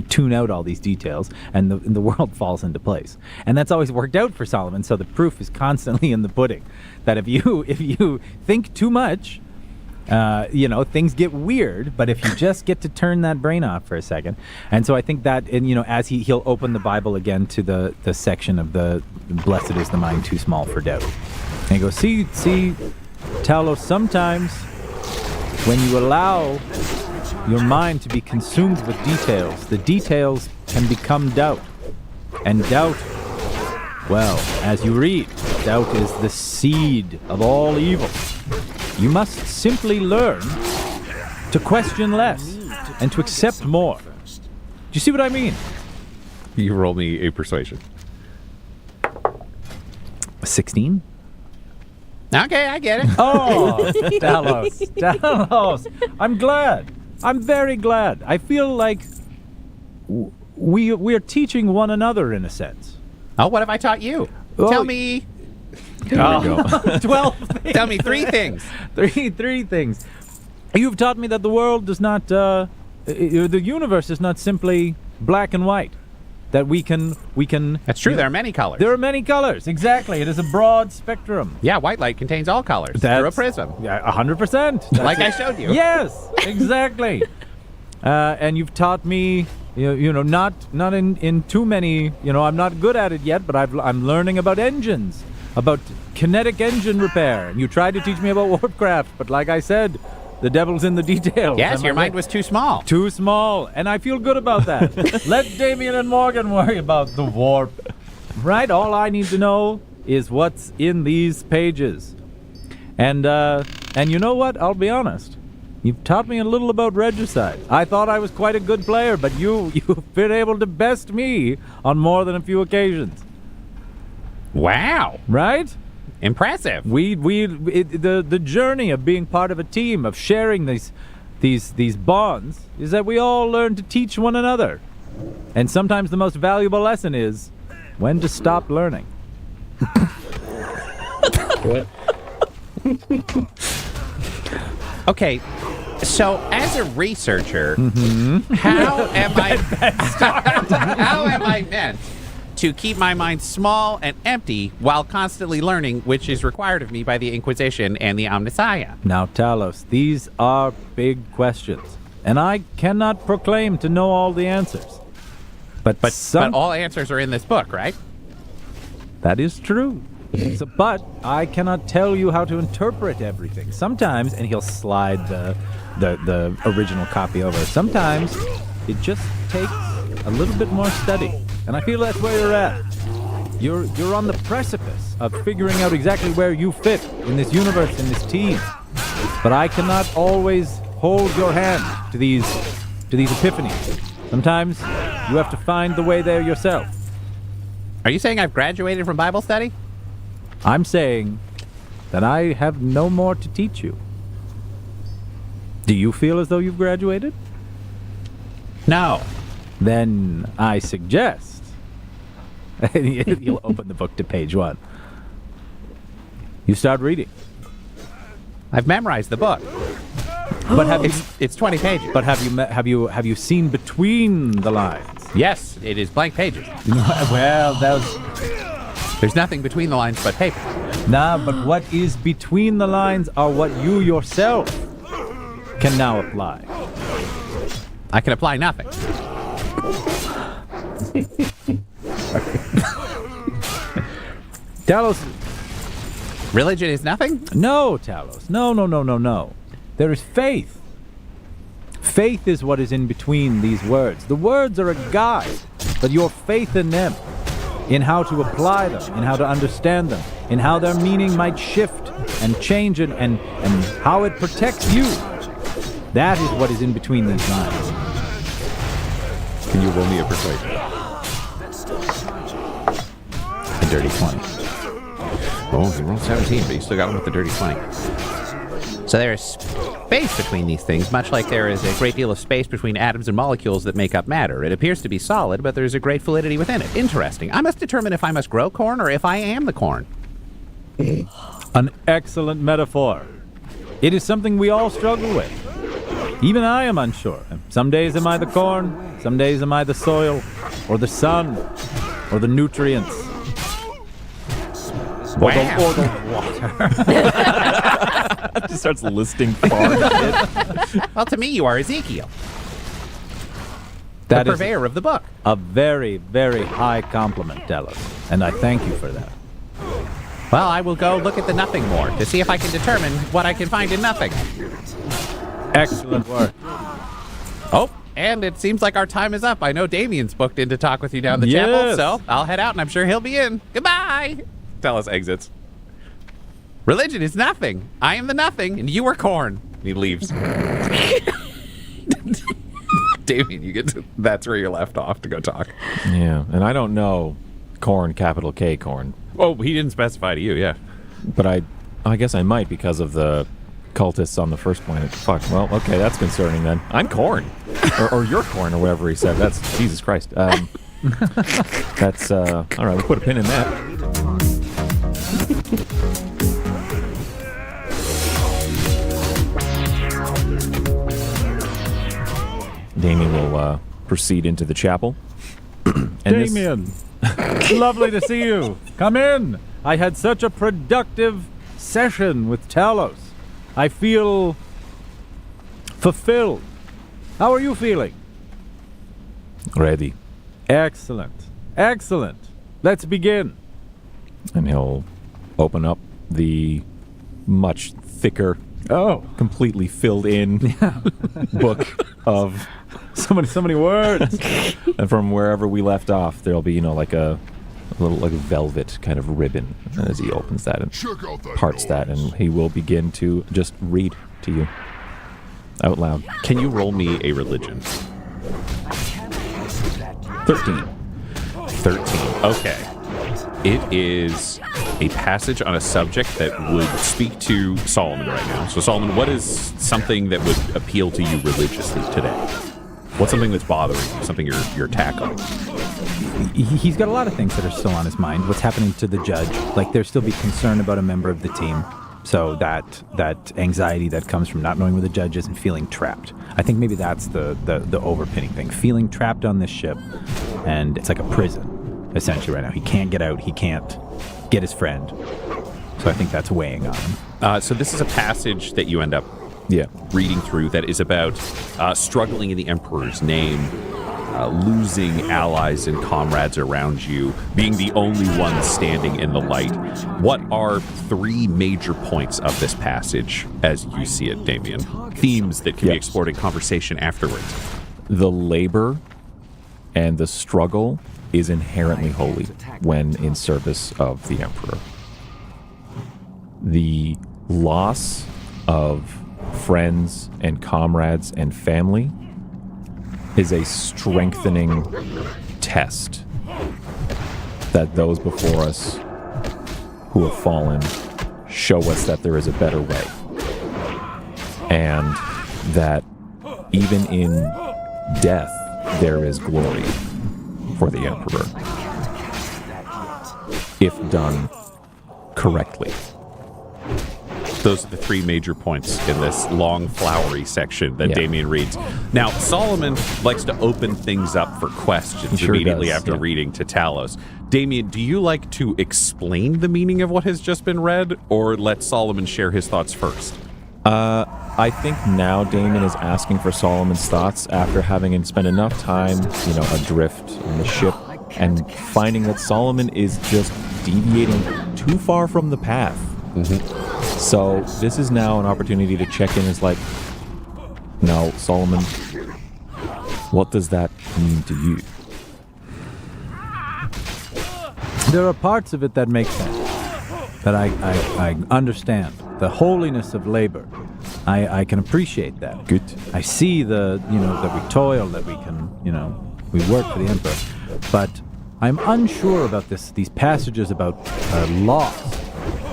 tune out all these details, and the world falls into place. And that's always worked out for Solomon. So the proof is constantly in the pudding. That if you think too much, things get weird. But if you just get to turn that brain off for a second, and so I think that, as he'll open the Bible again to the section of the blessed is the mind too small for doubt, and he goes, see, Talos, sometimes when you allow your mind to be consumed with details, the details can become doubt. And doubt, well, as you read, doubt is the seed of all evil. You must simply learn to question less and to accept more. Do you see what I mean?
You roll me a persuasion.
16?
Okay, I get it.
Oh, Talos. I'm glad. I'm very glad. I feel like we're teaching one another in a sense.
Oh, what have I taught you? Tell me.
There we go. 12 things.
Tell me 3 things.
Three things. You've taught me that the world does not, the universe is not simply black and white. That we can.
That's true. There are many colors.
There are many colors. Exactly. It is a broad spectrum.
Yeah, white light contains all colors through a prism.
Yeah, 100%.
Like I showed you.
Yes, exactly. And you've taught me, not in too many. I'm not good at it yet, but I'm learning about engines, about kinetic engine repair. And you tried to teach me about warcraft, but like I said, the devil's in the details.
Yes, your mind was too small.
Too small, and I feel good about that. Let Damien and Morgan worry about the warp. Right? All I need to know is what's in these pages. And you know what? I'll be honest. You've taught me a little about regicide. I thought I was quite a good player, but you've been able to best me on more than a few occasions.
Wow.
Right?
Impressive.
The journey of being part of a team, of sharing these bonds, is that we all learn to teach one another. And sometimes the most valuable lesson is when to stop learning.
What?
Okay, so as a researcher, how am I meant to keep my mind small and empty while constantly learning, which is required of me by the Inquisition and the Omnissiah?
Now, Talos, these are big questions, and I cannot proclaim to know all the answers. But
all answers are in this book, right?
That is true. But I cannot tell you how to interpret everything. Sometimes, and he'll slide the original copy over, sometimes it just takes a little bit more study. And I feel that's where you're at. You're on the precipice of figuring out exactly where you fit in this universe, in this team. But I cannot always hold your hand to these epiphanies. Sometimes you have to find the way there yourself.
Are you saying I've graduated from Bible study?
I'm saying that I have no more to teach you. Do you feel as though you've graduated?
No.
Then I suggest you'll open the book to page 1. You start reading.
I've memorized the book.
But
it's 20 pages.
But have you seen between the lines?
Yes, it is blank pages.
Well,
there's nothing between the lines but paper.
Nah, but what is between the lines are what you yourself can now apply.
I can apply nothing.
Talos.
Religion is nothing?
No, Talos. No. There is faith. Faith is what is in between these words. The words are a guide, but your faith in them, in how to apply them, in how to understand them, in how their meaning might shift and change and how it protects you, that is what is in between these lines.
Can you roll me a persuasion?
A dirty 20.
Oh, you rolled 17, but you still got him with the dirty 20.
So there is space between these things, much like there is a great deal of space between atoms and molecules that make up matter. It appears to be solid, but there is a great fluidity within it. Interesting. I must determine if I must grow corn or if I am the corn.
An excellent metaphor. It is something we all struggle with. Even I am unsure. Some days am I the corn, some days am I the soil, or the sun, or the nutrients. Or the water.
Just starts listing farm shit.
Well, to me, you are Ezekiel.
That
the
is
purveyor of the book.
A very, very high compliment, Delos, and I thank you for that.
Well, I will go look at the nothing more to see if I can determine what I can find in nothing.
Excellent work.
Oh, and it seems like our time is up. I know Damien's booked in to talk with you down the chapel, so I'll head out and I'm sure he'll be in. Goodbye! Talos exits. Religion is nothing. I am the nothing, and you are corn. He leaves. Damien, you get to, that's where you're left off to go talk.
Yeah, and I don't know corn, capital K corn.
Oh, he didn't specify to you, yeah.
But I guess I might because of the cultists on the first planet. Fuck, well, okay, that's concerning then. I'm corn. or you're corn, or whatever he said. That's, Jesus Christ. That's, all right, we'll put a pin in that. Damien will proceed into the chapel.
Damien, lovely to see you. Come in. I had such a productive session with Talos. I feel fulfilled. How are you feeling?
Ready.
Excellent. Excellent. Let's begin.
And he'll open up the much thicker, completely filled in book of
so many words.
And from wherever we left off, there'll be, like a little like velvet kind of ribbon as he opens that and parts that, and he will begin to just read to you out loud.
Can you roll me a religion?
13.
13. Okay. It is a passage on a subject that would speak to Solomon right now. So, Solomon, what is something that would appeal to you religiously today? What's something that's bothering you? Something you're tackling?
He's got a lot of things that are still on his mind. What's happening to the judge? Like, there'll still be concern about a member of the team. So that anxiety that comes from not knowing where the judge is and feeling trapped. I think maybe that's the overpinning thing. Feeling trapped on this ship, and it's like a prison, essentially, right now. He can't get out. He can't get his friend. So I think that's weighing on him.
So this is a passage that you end up reading through that is about struggling in the Emperor's name, losing allies and comrades around you, being the only one standing in the light. What are 3 major points of this passage as you see it, Damien? Themes that can be explored in conversation afterwards.
The labor and the struggle is inherently holy when in service of the Emperor. The loss of friends and comrades and family is a strengthening test that those before us who have fallen show us that there is a better way, and that even in death there is glory for the Emperor if done correctly.
Those are the 3 major points in this long, flowery section that Damien reads. Now, Solomon likes to open things up for questions immediately after reading to Talos. Damien, do you like to explain the meaning of what has just been read, or let Solomon share his thoughts first?
I think now Damien is asking for Solomon's thoughts after having spent enough time, adrift on the ship, and finding that Solomon is just deviating too far from the path. Mm-hmm. So this is now an opportunity to check in. It's like, now, Solomon, what does that mean to you?
There are parts of it that make sense, that I understand. The holiness of labor, I can appreciate that.
Good.
I see that we toil, that we can, we work for the Emperor. But I'm unsure about these passages about loss.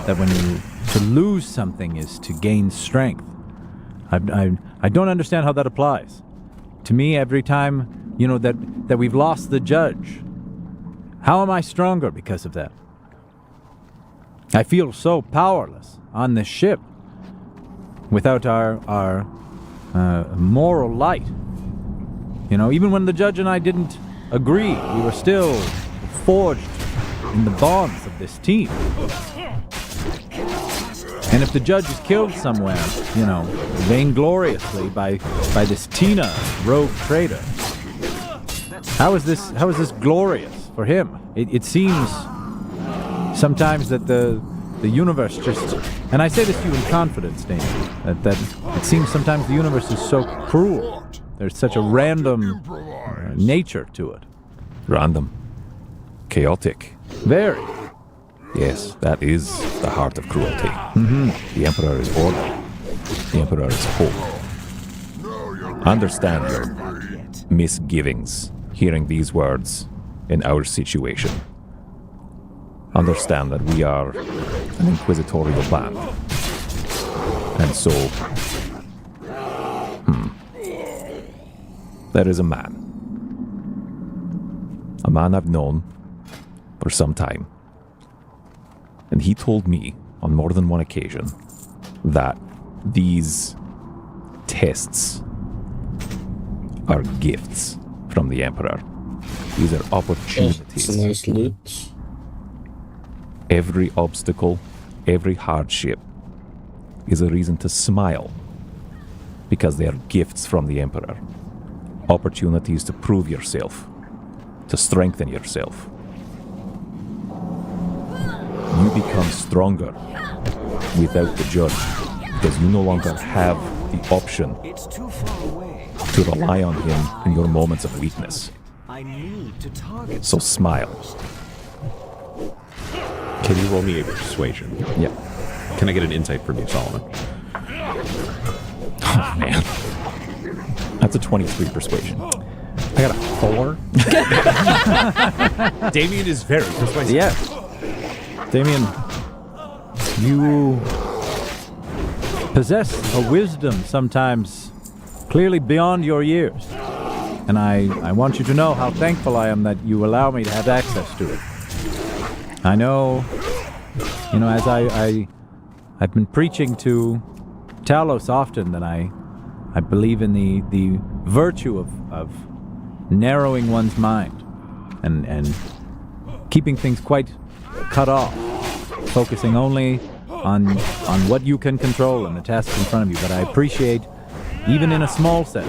That when you to lose something is to gain strength. I don't understand how that applies. To me, every time, that we've lost the judge, how am I stronger because of that? I feel so powerless on this ship without our moral light. Even when the judge and I didn't agree, we were still forged in the bonds of this team. And if the judge is killed somewhere, vaingloriously by this Tina rogue traitor, how is this glorious for him? It seems sometimes that the universe just, and I say this to you in confidence, Damien, that it seems sometimes the universe is so cruel. There's such a random nature to it.
Random. Chaotic.
Very.
Yes, that is the heart of cruelty. The Emperor is order. The Emperor is hope. Understand your misgivings hearing these words in our situation. Understand that we are an inquisitorial band. And so, there is a man I've known for some time. And he told me on more than one occasion that these tests are gifts from the Emperor. These are opportunities.
It's a nice loot.
Every obstacle, every hardship is a reason to smile, because they are gifts from the Emperor. Opportunities to prove yourself, to strengthen yourself. You become stronger without the judge, because you no longer have the option to rely on him in your moments of weakness. So smile.
Can you roll me a persuasion?
Yeah.
Can I get an insight from you, Solomon?
Oh, man. That's a 23 persuasion. I got a 4.
Damien is very persuasive.
Yeah. Damien, you possess a wisdom sometimes clearly beyond your years. And I want you to know how thankful I am that you allow me to have access to it. I know, as I've been preaching to Talos often, that I believe in the virtue of narrowing one's mind and keeping things quite cut off, focusing only on what you can control and the tasks in front of you. But I appreciate, even in a small sense,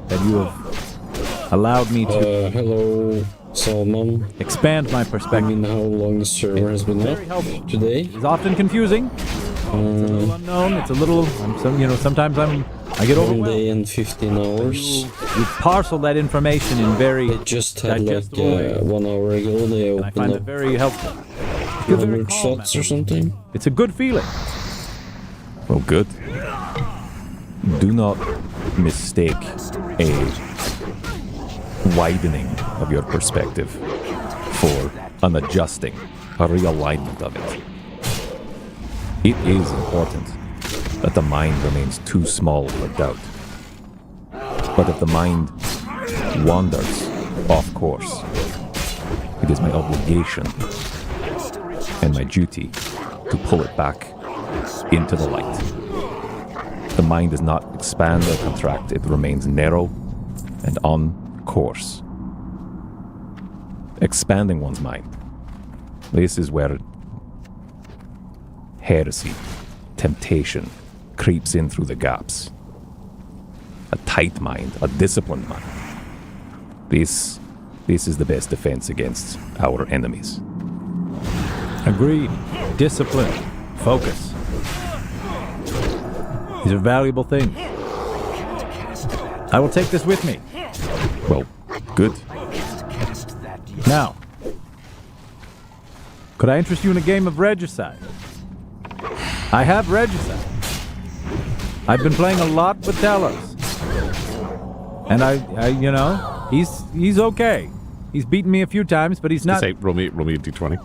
that you have allowed me to
hello, Salmon.
Expand my perspective.
I mean, how long the server has been up today?
It's often confusing. It's a little unknown. It's a little. Sometimes I get overwhelmed.
1 day and 15 hours.
You parcel that information in very.
They just had like 1 hour ago. They opened
I find
up
it very helpful.
100 shots or something.
It's a good feeling.
Well, good. Do not mistake a widening of your perspective for an adjusting, a realignment of it. It is important that the mind remains too small for doubt. But if the mind wanders off course, it is my obligation and my duty to pull it back into the light. The mind does not expand or contract, it remains narrow and on course. Expanding one's mind. This is where heresy, temptation creeps in through the gaps. A tight mind, a disciplined mind. This is the best defense against our enemies.
Agreed. Discipline. Focus. These are valuable things. I will take this with me.
Well, good.
Now, could I interest you in a game of Regicide? I have Regicide. I've been playing a lot with Talos. And I he's okay. He's beaten me a few times, but he's not.
Say, roll me a d20.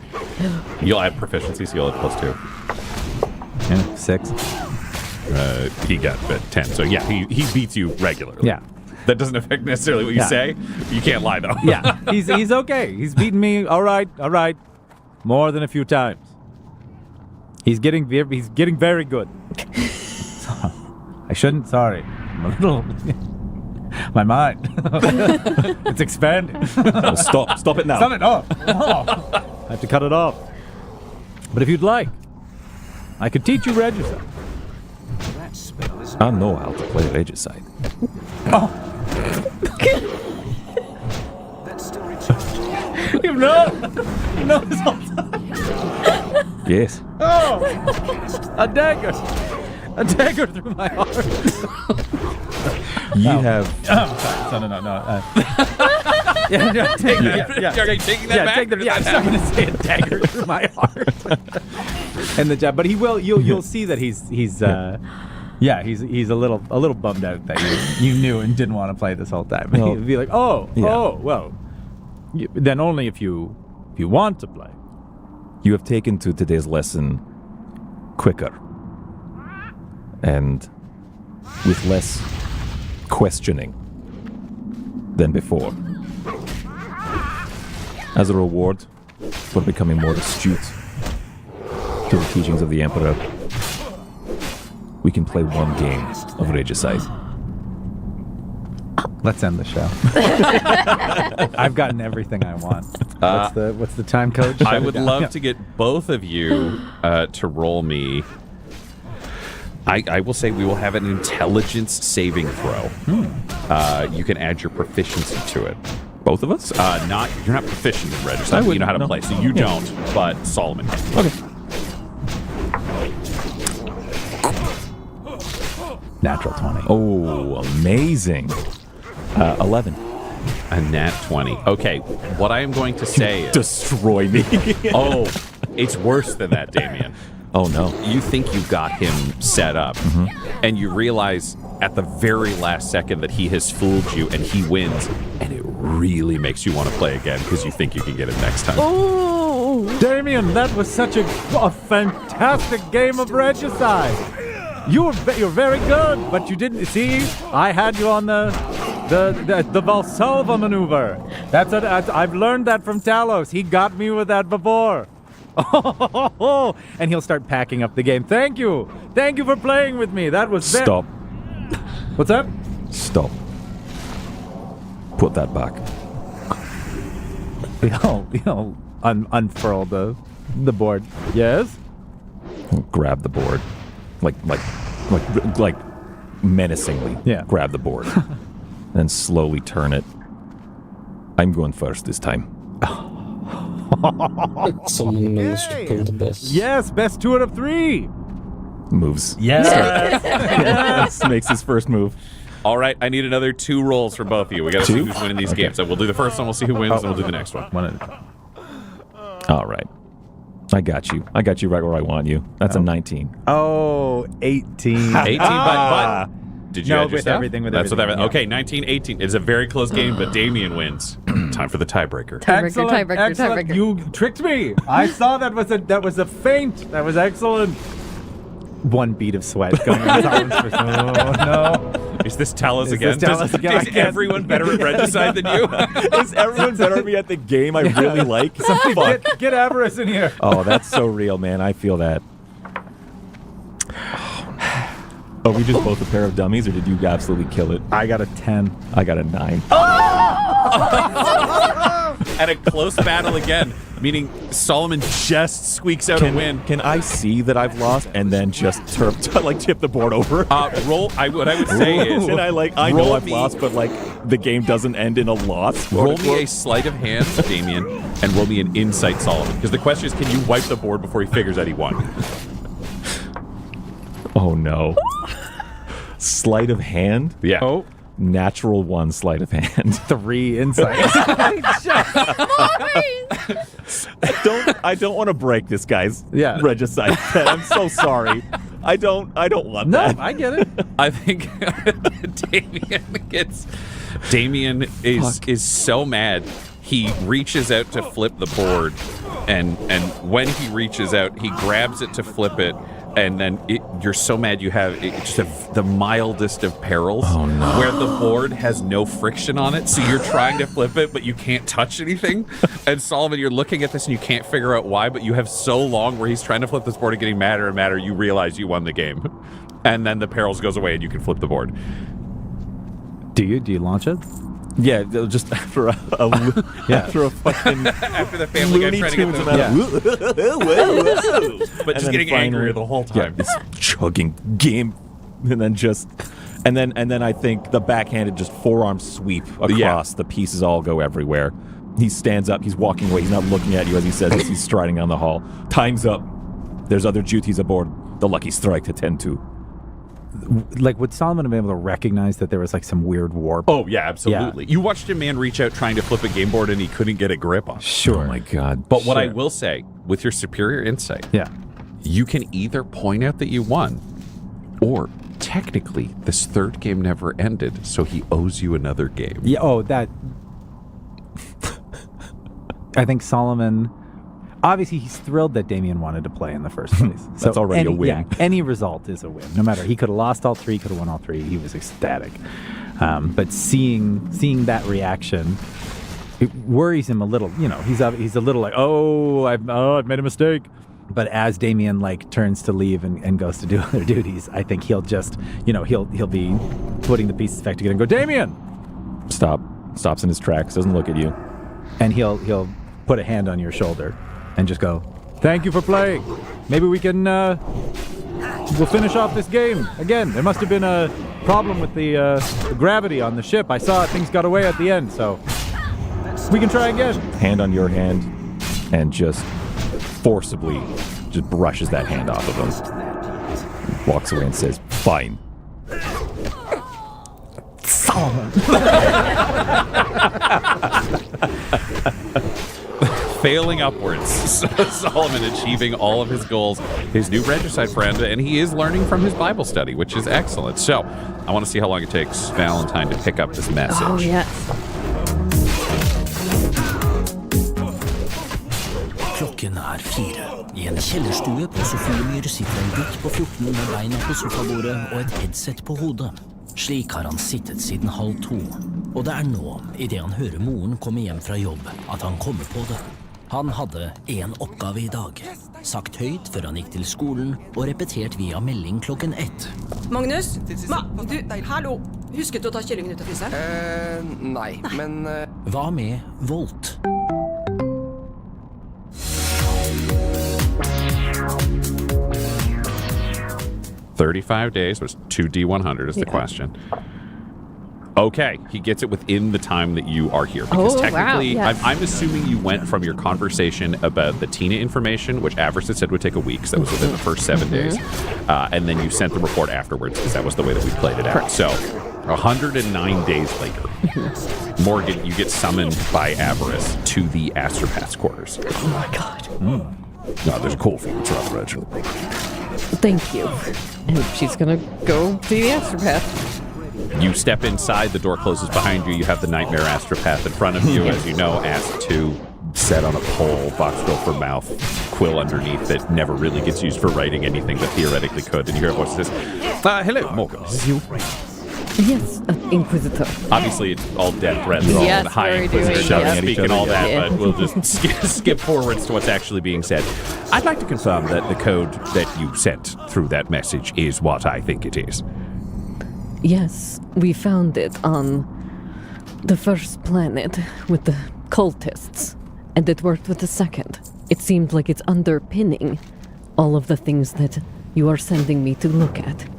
You'll add proficiency, so you'll add +2.
Yeah, 6.
He got 10. So yeah, he beats you regularly.
Yeah.
That doesn't affect necessarily what you say. You can't lie though.
Yeah, he's okay. He's beaten me. All right. More than a few times. He's getting very good. I shouldn't. Sorry, I'm a little. My mind. It's expanding.
Oh, stop it now.
Stop it! Oh, I have to cut it off. But if you'd like, I could teach you Regicide.
I know how to play Regicide.
Oh. You know this whole time.
Yes.
Oh, a dagger through my heart.
You have.
No. Yeah, take that.
Are you taking that back?
Take I'm not going to say a dagger through my heart. And the jab, but he will. You'll see that he's he's a little bummed out that you knew and didn't want to play this whole time.
Well,
He'd be like, well, then only if you want to play.
You have taken to today's lesson quicker and with less questioning than before. As a reward for becoming more astute to the teachings of the Emperor, we can play one game of Regicide.
Let's end the show. I've gotten everything I want. What's the time code?
I would love to get both of you to roll me. I will say we will have an intelligence saving throw. You can add your proficiency to it. Both of us? You're not proficient in Regicide. You know how to play, so you don't. But Solomon can.
Okay.
Natural 20.
Oh, amazing. 11.
A nat 20. Okay, what I am going to say is...
Destroy me.
Oh, it's worse than that, Damien.
Oh, no.
You think you got him set up, and you realize at the very last second that he has fooled you and he wins, and it really makes you want to play again because you think you can get him next time.
Oh, Damien, that was such a fantastic game of Regicide. You're very good, but you didn't see. I had you on the Valsalva maneuver. I've learned that from Talos. He got me with that before. And he'll start packing up the game. Thank you for playing with me. That was
Stop.
What's that?
Stop. Put that back.
Unfurl the board. Yes.
Grab the board, like menacingly.
Yeah.
Grab the board, then slowly turn it. I'm going first this time.
Someone managed to pull the best.
Yes, best 2 out of 3.
Moves.
Yes.
Makes his first move.
All right, I need another 2 rolls from both of you. We got to see who's winning these games. So we'll do the first one, we'll see who wins, and we'll do the next one.
One at a time.
All right. I got you right where I want you. That's a 19.
Oh, 18.
18 by butt. Did you add your stuff?
everything with
That's
everything.
Okay, 19-18. It's a very close game, but Damien wins. Time for the tiebreaker.
Excellent. You tricked me. I saw that was a feint. That was excellent. One bead of sweat going on Solomon's face. Oh no.
Is this Talos again? Is everyone better at Regicide than you?
Is everyone better at me at the game I really like?
Somebody get Avarice in here.
Oh, that's so real, man. I feel that. Are we just both a pair of dummies, or did you absolutely kill it?
I got a 10.
I got a 9.
At a close battle again, meaning Solomon just squeaks out a win.
Can I see that I've lost and then just tip the board over?
What I would say is,
and I know I've lost, but the game doesn't end in a loss.
Roll me a sleight of hand, Damien, and roll me an insight, Solomon. Because the question is, can you wipe the board before he figures out he won?
Oh no. Sleight of hand?
Yeah.
Oh.
Natural 1 sleight of hand.
3 insights.
I don't want to break this guy's Regicide bet. I'm so sorry. I don't want that.
No, I get it.
I think Damien is so mad. He reaches out to flip the board, and when he reaches out, he grabs it to flip it, and then you're so mad you have the mildest of perils where the board has no friction on it, so you're trying to flip it, but you can't touch anything. And Solomon, you're looking at this and you can't figure out why, but you have so long where he's trying to flip this board and getting madder and madder, you realize you won the game. And then the perils goes away and you can flip the board.
Do you launch it?
Yeah, just after after a fucking
after the family guy trying to get but just getting angrier the whole time.
Yeah, this chugging game, and then I think the backhanded just forearm sweep across. The pieces all go everywhere. He stands up. He's walking away. He's not looking at you as he says as he's striding down the hall. Time's up. There's other duties aboard the Lucky Strike to tend to.
Like, would Solomon have been able to recognize that there was like some weird warp?
Oh yeah, absolutely. You watched a man reach out trying to flip a game board and he couldn't get a grip on it.
Sure.
Oh my god.
But what I will say, with your superior insight, you can either point out that you won, or technically this third game never ended, so he owes you another game.
Yeah. Oh, that. I think Solomon. Obviously, he's thrilled that Damien wanted to play in the first place.
That's already a win.
Yeah, any result is a win. No matter, he could have lost all three, could have won all three. He was ecstatic. But seeing that reaction, it worries him a little. You know, he's a little like, I've made a mistake. But as Damien like turns to leave and goes to do other duties, I think he'll just, he'll be putting the pieces back together and go, Damien!
Stops in his tracks, doesn't look at you.
And he'll put a hand on your shoulder and just go, thank you for playing. Maybe we can, we'll finish off this game. Again, there must have been a problem with the gravity on the ship. I saw things got away at the end, so we can try again.
Hand on your hand, and just forcibly just brushes that hand off of him. Walks away and says, fine.
Solomon.
Failing upwards. Solomon achieving all of his goals, his new regicide friend, and he is learning from his Bible study, which is excellent. So, I want to see how long it takes Valentine to pick up this message.
Oh, yes.
Klokken 4. I en kjellerstue på Sofiemyr sitter en gutt på 14 med beina på sofabordet og et headset på hodet. Slik har han sittet siden 1:30. Og det nå, I det han hører moren komme hjem fra jobb, at han kommer på det. Han hadde en oppgave I dag. Sagt høyt før han gikk til skolen, og repetert via melding klokken 1.
Magnus? Hallo! Husket du å ta kyllingen ut av fryseren?
Nei, men...
Hva med Volt?
$35 days was 2D100 is the question. Okay, he gets it within the time that you are here. Because technically,
wow, yes.
I'm assuming you went from your conversation about the Tina information, which Avarice had said would take a week, so that was within the first 7 days. And then you sent the report afterwards, because that was the way that we played it out.
Correct.
So, 109 days later, Morgan, you get summoned by Avarice to the Astropath's quarters.
Oh my god.
No, there's a call for you. It's rather urgent.
Thank you. And she's gonna go see the astropath.
You step inside, the door closes behind you, you have the Nightmare Astropath in front of you, as you know, asked to set on a pole, box quill for mouth, quill underneath that never really gets used for writing anything, but theoretically could, and you hear a voice that says, hello, Morgan, is this you?
Yes, Inquisitor.
Obviously, it's all dead threats, all
Yes,
the high
very
Inquisitor
doing,
shouting
yeah.
at each other, all that,
Yeah.
but we'll just skip forwards to what's actually being said. I'd like to confirm that the code that you sent through that message is what I think it is.
Yes, we found it on the first planet with the cultists, and it worked with the second. It seemed like it's underpinning all of the things that you are sending me to look at.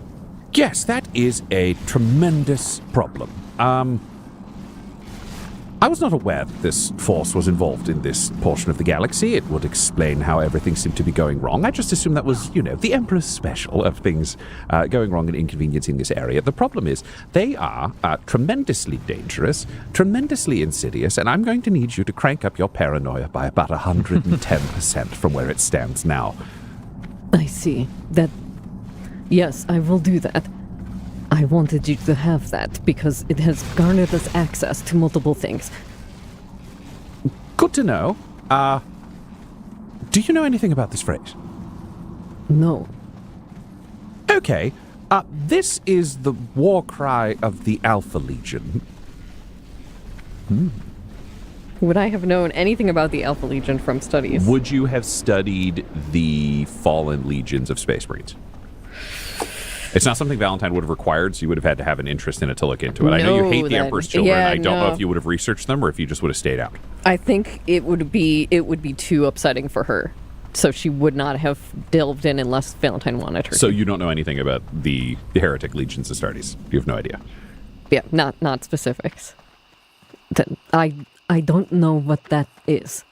Yes, that is a tremendous problem. I was not aware that this force was involved in this portion of the galaxy. It would explain how everything seemed to be going wrong. I just assumed that was, the Emperor's special of things going wrong and inconveniencing this area. The problem is they are tremendously dangerous, tremendously insidious, and I'm going to need you to crank up your paranoia by about 110% from where it stands now.
I see. Yes, I will do that. I wanted you to have that because it has garnered us access to multiple things.
Good to know. Do you know anything about this phrase?
No.
Okay. This is the war cry of the Alpha Legion.
Would I have known anything about the Alpha Legion from studies?
Would you have studied the fallen legions of Space Marines? It's not something Valentine would have required, so you would have had to have an interest in it to look into it. I know you hate the Emperor's Children. I don't know if you would have researched them or if you just would have stayed out.
I think it would be too upsetting for her. So she would not have delved in unless Valentine wanted her
So
to.
you don't know anything about the heretic legions of Astartes? You have no idea?
Yeah, not specifics. I don't know what that is.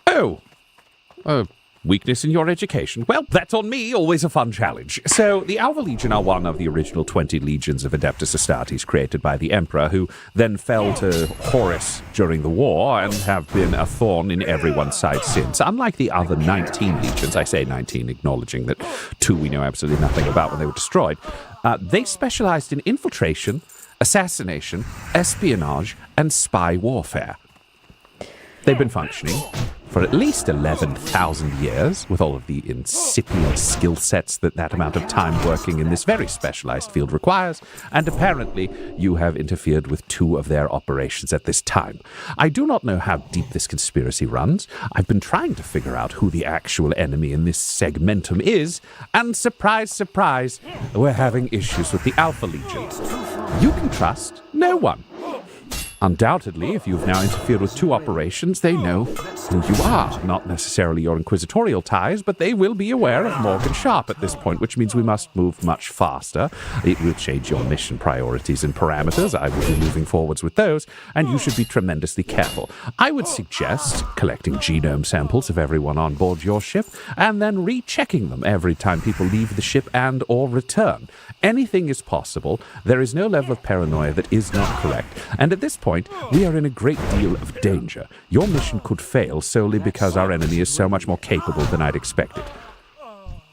Oh. Weakness in your education. Well, that's on me. Always a fun challenge. So, the Alpha Legion are one of the original 20 legions of Adeptus Astartes created by the Emperor, who then fell to Horus during the war and have been a thorn in everyone's side since. Unlike the other 19 legions, I say 19, acknowledging that 2 we know absolutely nothing about when they were destroyed, they specialized in infiltration, assassination, espionage, and spy warfare. They've been functioning for at least 11,000 years, with all of the incipient skill sets that amount of time working in this very specialized field requires, and apparently you have interfered with 2 of their operations at this time. I do not know how deep this conspiracy runs. I've been trying to figure out who the actual enemy in this segmentum is, and surprise, surprise, we're having issues with the Alpha Legion. You can trust no one. Undoubtedly, if you've now interfered with 2 operations, they know who you are. Not necessarily your inquisitorial ties, but they will be aware of Morgan Sharp at this point, which means we must move much faster. It will change your mission priorities and parameters. I will be moving forwards with those, and you should be tremendously careful. I would suggest collecting genome samples of everyone on board your ship, and then rechecking them every time people leave the ship and or return. Anything is possible. There is no level of paranoia that is not correct. And at this point, we are in a great deal of danger. Your mission could fail solely because our enemy is so much more capable than I'd expected.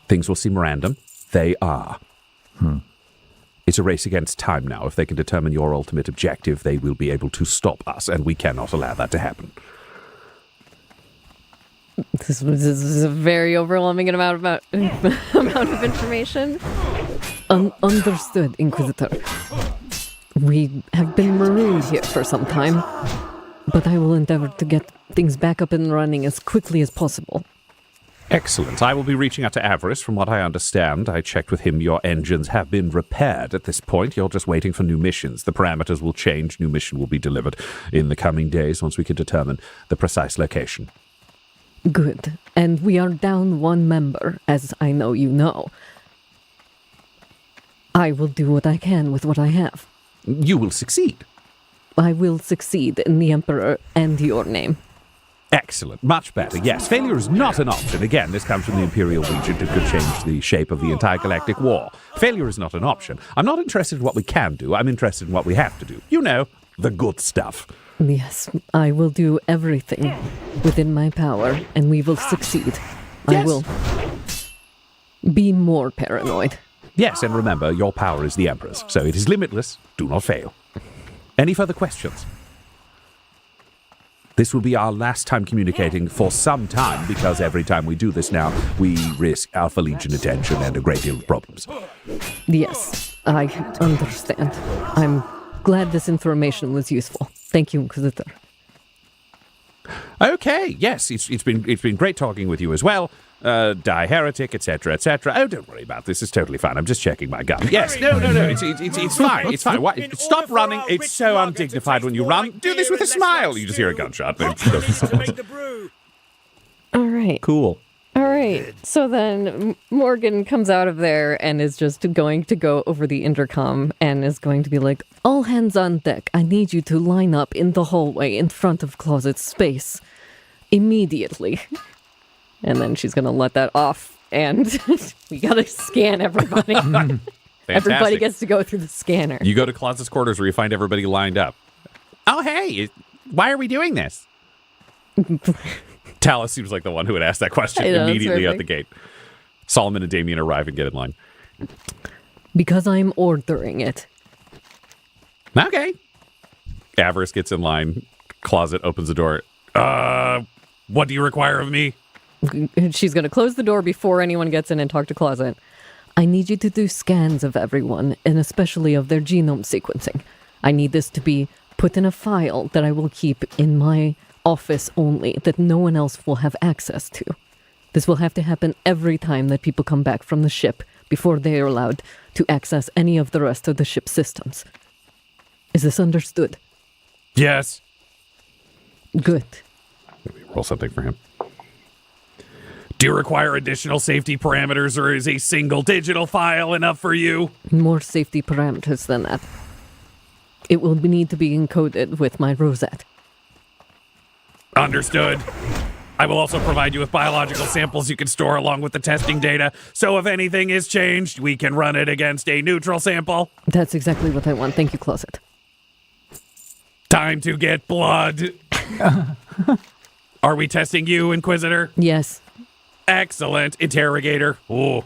Things will seem random. They are. It's a race against time now. If they can determine your ultimate objective, they will be able to stop us, and we cannot allow that to happen.
This is a very overwhelming amount of information. Understood, Inquisitor. We have been marooned here for some time, but I will endeavor to get things back up and running as quickly as possible.
Excellent. I will be reaching out to Avarice. From what I understand, I checked with him. Your engines have been repaired at this point. You're just waiting for new missions. The parameters will change. New mission will be delivered in the coming days once we can determine the precise location.
Good. And we are down 1 member, as I know you know. I will do what I can with what I have.
You will succeed.
I will succeed in the Emperor and your name.
Excellent. Much better. Yes, failure is not an option. Again, this comes from the Imperial Legion. It could change the shape of the entire galactic war. Failure is not an option. I'm not interested in what we can do. I'm interested in what we have to do. You know, the good stuff.
Yes, I will do everything within my power, and we will succeed.
Yes.
I will be more paranoid.
Yes, and remember, your power is the Emperor's, so it is limitless. Do not fail. Any further questions? This will be our last time communicating for some time, because every time we do this now, we risk Alpha Legion attention and a great deal of problems.
Yes, I understand. I'm glad this information was useful. Thank you, Inquisitor.
Okay, yes, it's been great talking with you as well. Die heretic, etc., etc. Oh, don't worry about this. It's totally fine. I'm just checking my gun. Yes, no. It's fine. It's fine. Why? Stop running. It's so undignified when you run. Do this with a smile. You just hear a gunshot.
All right.
Cool.
All right. So then Morgan comes out of there and is just going to go over the intercom and is going to be like, all hands on deck. I need you to line up in the hallway in front of closet space immediately. And then she's going to let that off, and we got to scan everybody. Everybody gets to go through the scanner.
You go to Closet's quarters where you find everybody lined up. Oh, hey, why are we doing this? Talus seems like the one who would ask that question immediately at the gate. Solomon and Damien arrive and get in line.
Because I'm ordering it.
Okay. Avarice gets in line. Closet opens the door. What do you require of me?
She's going to close the door before anyone gets in and talk to Closet. I need you to do scans of everyone, and especially of their genome sequencing. I need this to be put in a file that I will keep in my office only, that no one else will have access to. This will have to happen every time that people come back from the ship before they are allowed to access any of the rest of the ship's systems. Is this understood?
Yes.
Good.
Roll something for him. Do you require additional safety parameters, or is a single digital file enough for you?
More safety parameters than that. It will need to be encoded with my rosette.
Understood. I will also provide you with biological samples you can store along with the testing data, so if anything is changed, we can run it against a neutral sample.
That's exactly what I want. Thank you, Closet.
Time to get blood. Are we testing you, Inquisitor?
Yes.
Excellent. Interrogator. Ooh.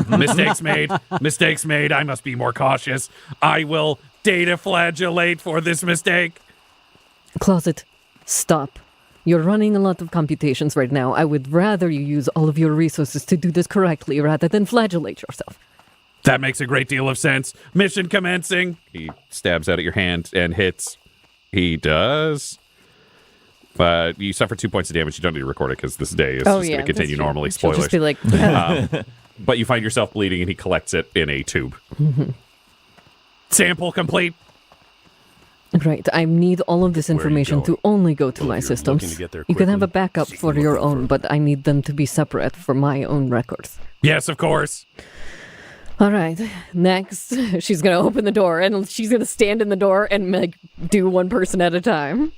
Mistakes made. Mistakes made. I must be more cautious. I will data flagellate for this mistake.
Closet, stop. You're running a lot of computations right now. I would rather you use all of your resources to do this correctly rather than flagellate yourself.
That makes a great deal of sense. Mission commencing. He stabs out at your hand and hits. He does. But you suffer 2 points of damage. You don't need to record it because this day is just going to continue normally.
She'll
Spoilers.
just be like,
but you find yourself bleeding and he collects it in a tube. Sample complete.
Right, I need all of this information to only go to my systems. You can have a backup for your own, but I need them to be separate for my own records.
Yes, of course.
All right, next, she's going to open the door, and she's going to stand in the door and like do one person at a time.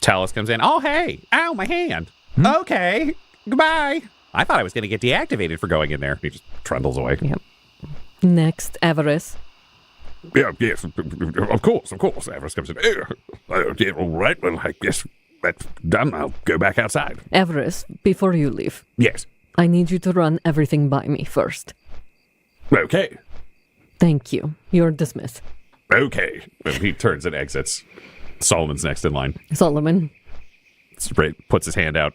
Talus comes in. Oh, hey. Ow, my hand. Okay. Goodbye. I thought I was going to get deactivated for going in there. He just trundles away.
Yep. Next, Avarice.
Yeah, yes, of course. Avarice comes in. Yeah, all right, well, I guess that's done. I'll go back outside.
Avarice, before you leave.
Yes.
I need you to run everything by me first.
Okay.
Thank you. You're dismissed.
Okay.
And he turns and exits. Solomon's next in line.
Solomon.
Puts his hand out.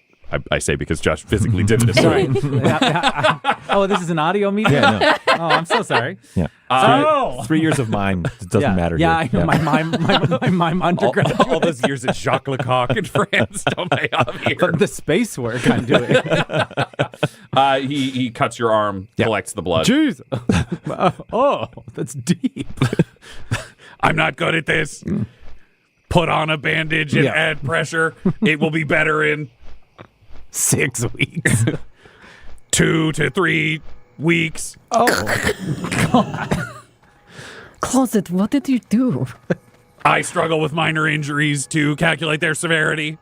I say because Josh physically did this.
Sorry. Oh, this is an audio medium?
Yeah, no.
Oh, I'm so sorry.
Yeah. 3 years of mime. It doesn't matter.
Yeah,
here.
I know. My mime undergraduate.
All those years at Jacques Lecoq in France don't pay off here.
But the space work I'm doing.
He cuts your arm, collects the blood.
Jeez. Oh, that's deep.
I'm not good at this. Put on a bandage and add pressure. It will be better in
6 weeks.
2 to 3 weeks.
Oh, God.
Closet, what did you do?
I struggle with minor injuries to calculate their severity.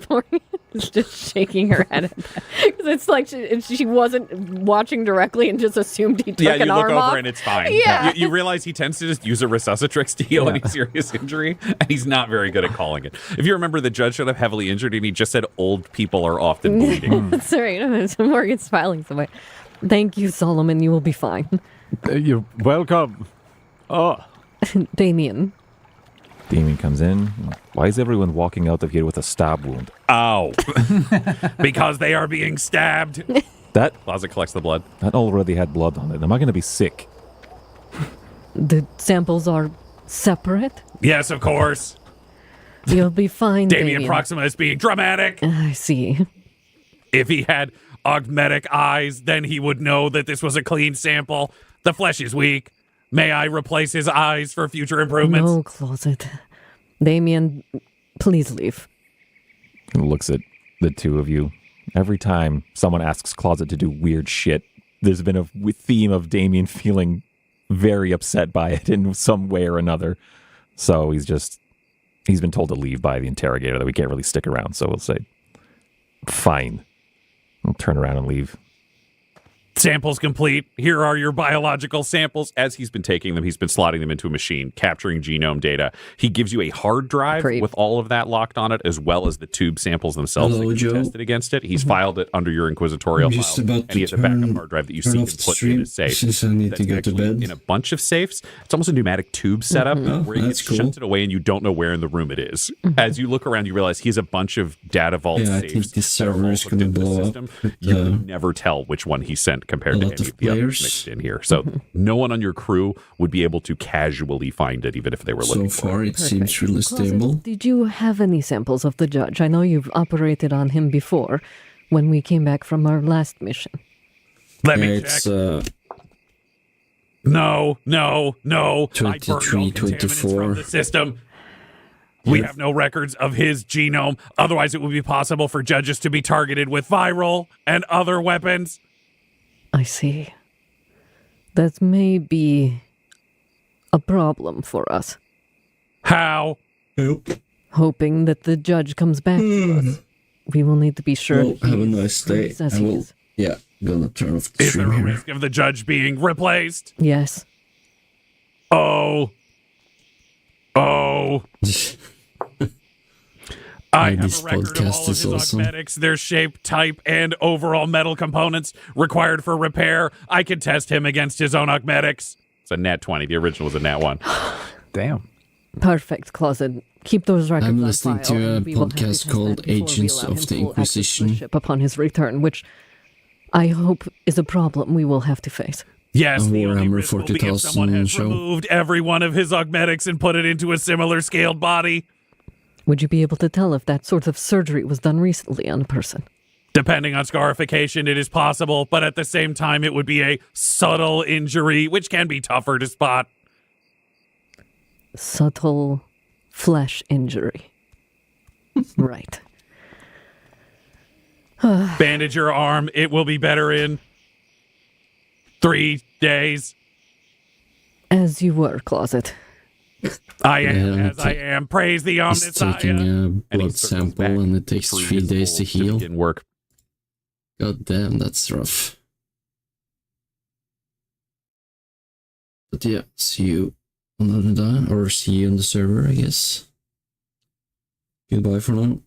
Morgan is just shaking her head at that. Because it's like she wasn't watching directly and just assumed he took an arm off.
Yeah, you look over and it's fine.
Yeah.
You realize he tends to just use a resuscitrix to heal any serious injury, and he's not very good at calling it. If you remember, the judge showed up heavily injured, and he just said old people are often bleeding.
That's right. Morgan's smiling somewhere. Thank you, Solomon. You will be fine.
You're welcome. Oh.
Damien.
Damien comes in. Why is everyone walking out of here with a stab wound?
Ow. Because they are being stabbed.
That
Closet collects the blood.
That already had blood on it. Am I going to be sick?
The samples are separate?
Yes, of course.
You'll be fine,
Damien Proxima is being dramatic.
I see.
If he had augmetic eyes, then he would know that this was a clean sample. The flesh is weak. May I replace his eyes for future improvements?
No, Closet. Damien, please leave.
He looks at the two of you. Every time someone asks Closet to do weird shit, there's been a theme of Damien feeling very upset by it in some way or another. So he's been told to leave by the interrogator that we can't really stick around. So we'll say, fine. I'll turn around and leave.
Samples complete. Here are your biological samples. As he's been taking them, he's been slotting them into a machine, capturing genome data. He gives you a hard drive with all of that locked on it, as well as the tube samples themselves that you tested against it. He's filed it under your inquisitorial file, and he has a backup hard drive that you see him put in a safe.
Since I need to go to bed.
In a bunch of safes. It's almost a pneumatic tube setup where he gets shunted away and you don't know where in the room it is. As you look around, you realize he has a bunch of data vault
Yeah, I
safes.
think this server is going to blow up.
You can never tell which one he sent compared to any of the others mixed in here. So no one on your crew would be able to casually find it, even if they were looking
So
for
far, it seems really stable.
Did you have any samples of the judge? I know you've operated on him before when we came back from our last mission.
Let me check. No. I burned all
23,
contaminants
24.
from the system. We have no records of his genome. Otherwise, it would be possible for judges to be targeted with viral and other weapons.
I see. That may be a problem for us.
How?
Hoping that the judge comes back to us. We will need to be sure.
Well, have a nice day.
Says
I
he
will.
is.
Yeah, I'm gonna turn off the
Is there
stream
a
here.
risk of the judge being replaced?
Yes.
Oh. I have
this
a record of
podcast
all of
is
his
awesome.
augmetics, their shape, type, and overall metal components required for repair. I can test him against his own augmetics. It's a nat 20. The original was a nat 1.
Damn.
Perfect, Closet. Keep those records
I'm
on
listening
file,
to a
and we will have to
podcast
test
called
that before we
Agents
allow
of
him
the
full access to
Inquisition.
ship upon his return, which I hope is a problem we will have to face.
Yes,
A
the only
Warhammer
risk will be if someone
40,000
has
show.
removed every one of his augmetics and put it into a similar scaled body.
Would you be able to tell if that sort of surgery was done recently on a person?
Depending on scarification, it is possible, but at the same time, it would be a subtle injury, which can be tougher to spot.
Subtle flesh injury. Right.
Bandage your arm. It will be better in 3 days.
As you were, Closet.
I am
Yeah,
as I am. Praise the
He's taking
Omnissiah.
a blood sample and it takes 3 days to heal.
Begin work.
God damn, that's rough. But yeah, see you another day, or see you on the server, I guess. Goodbye for now.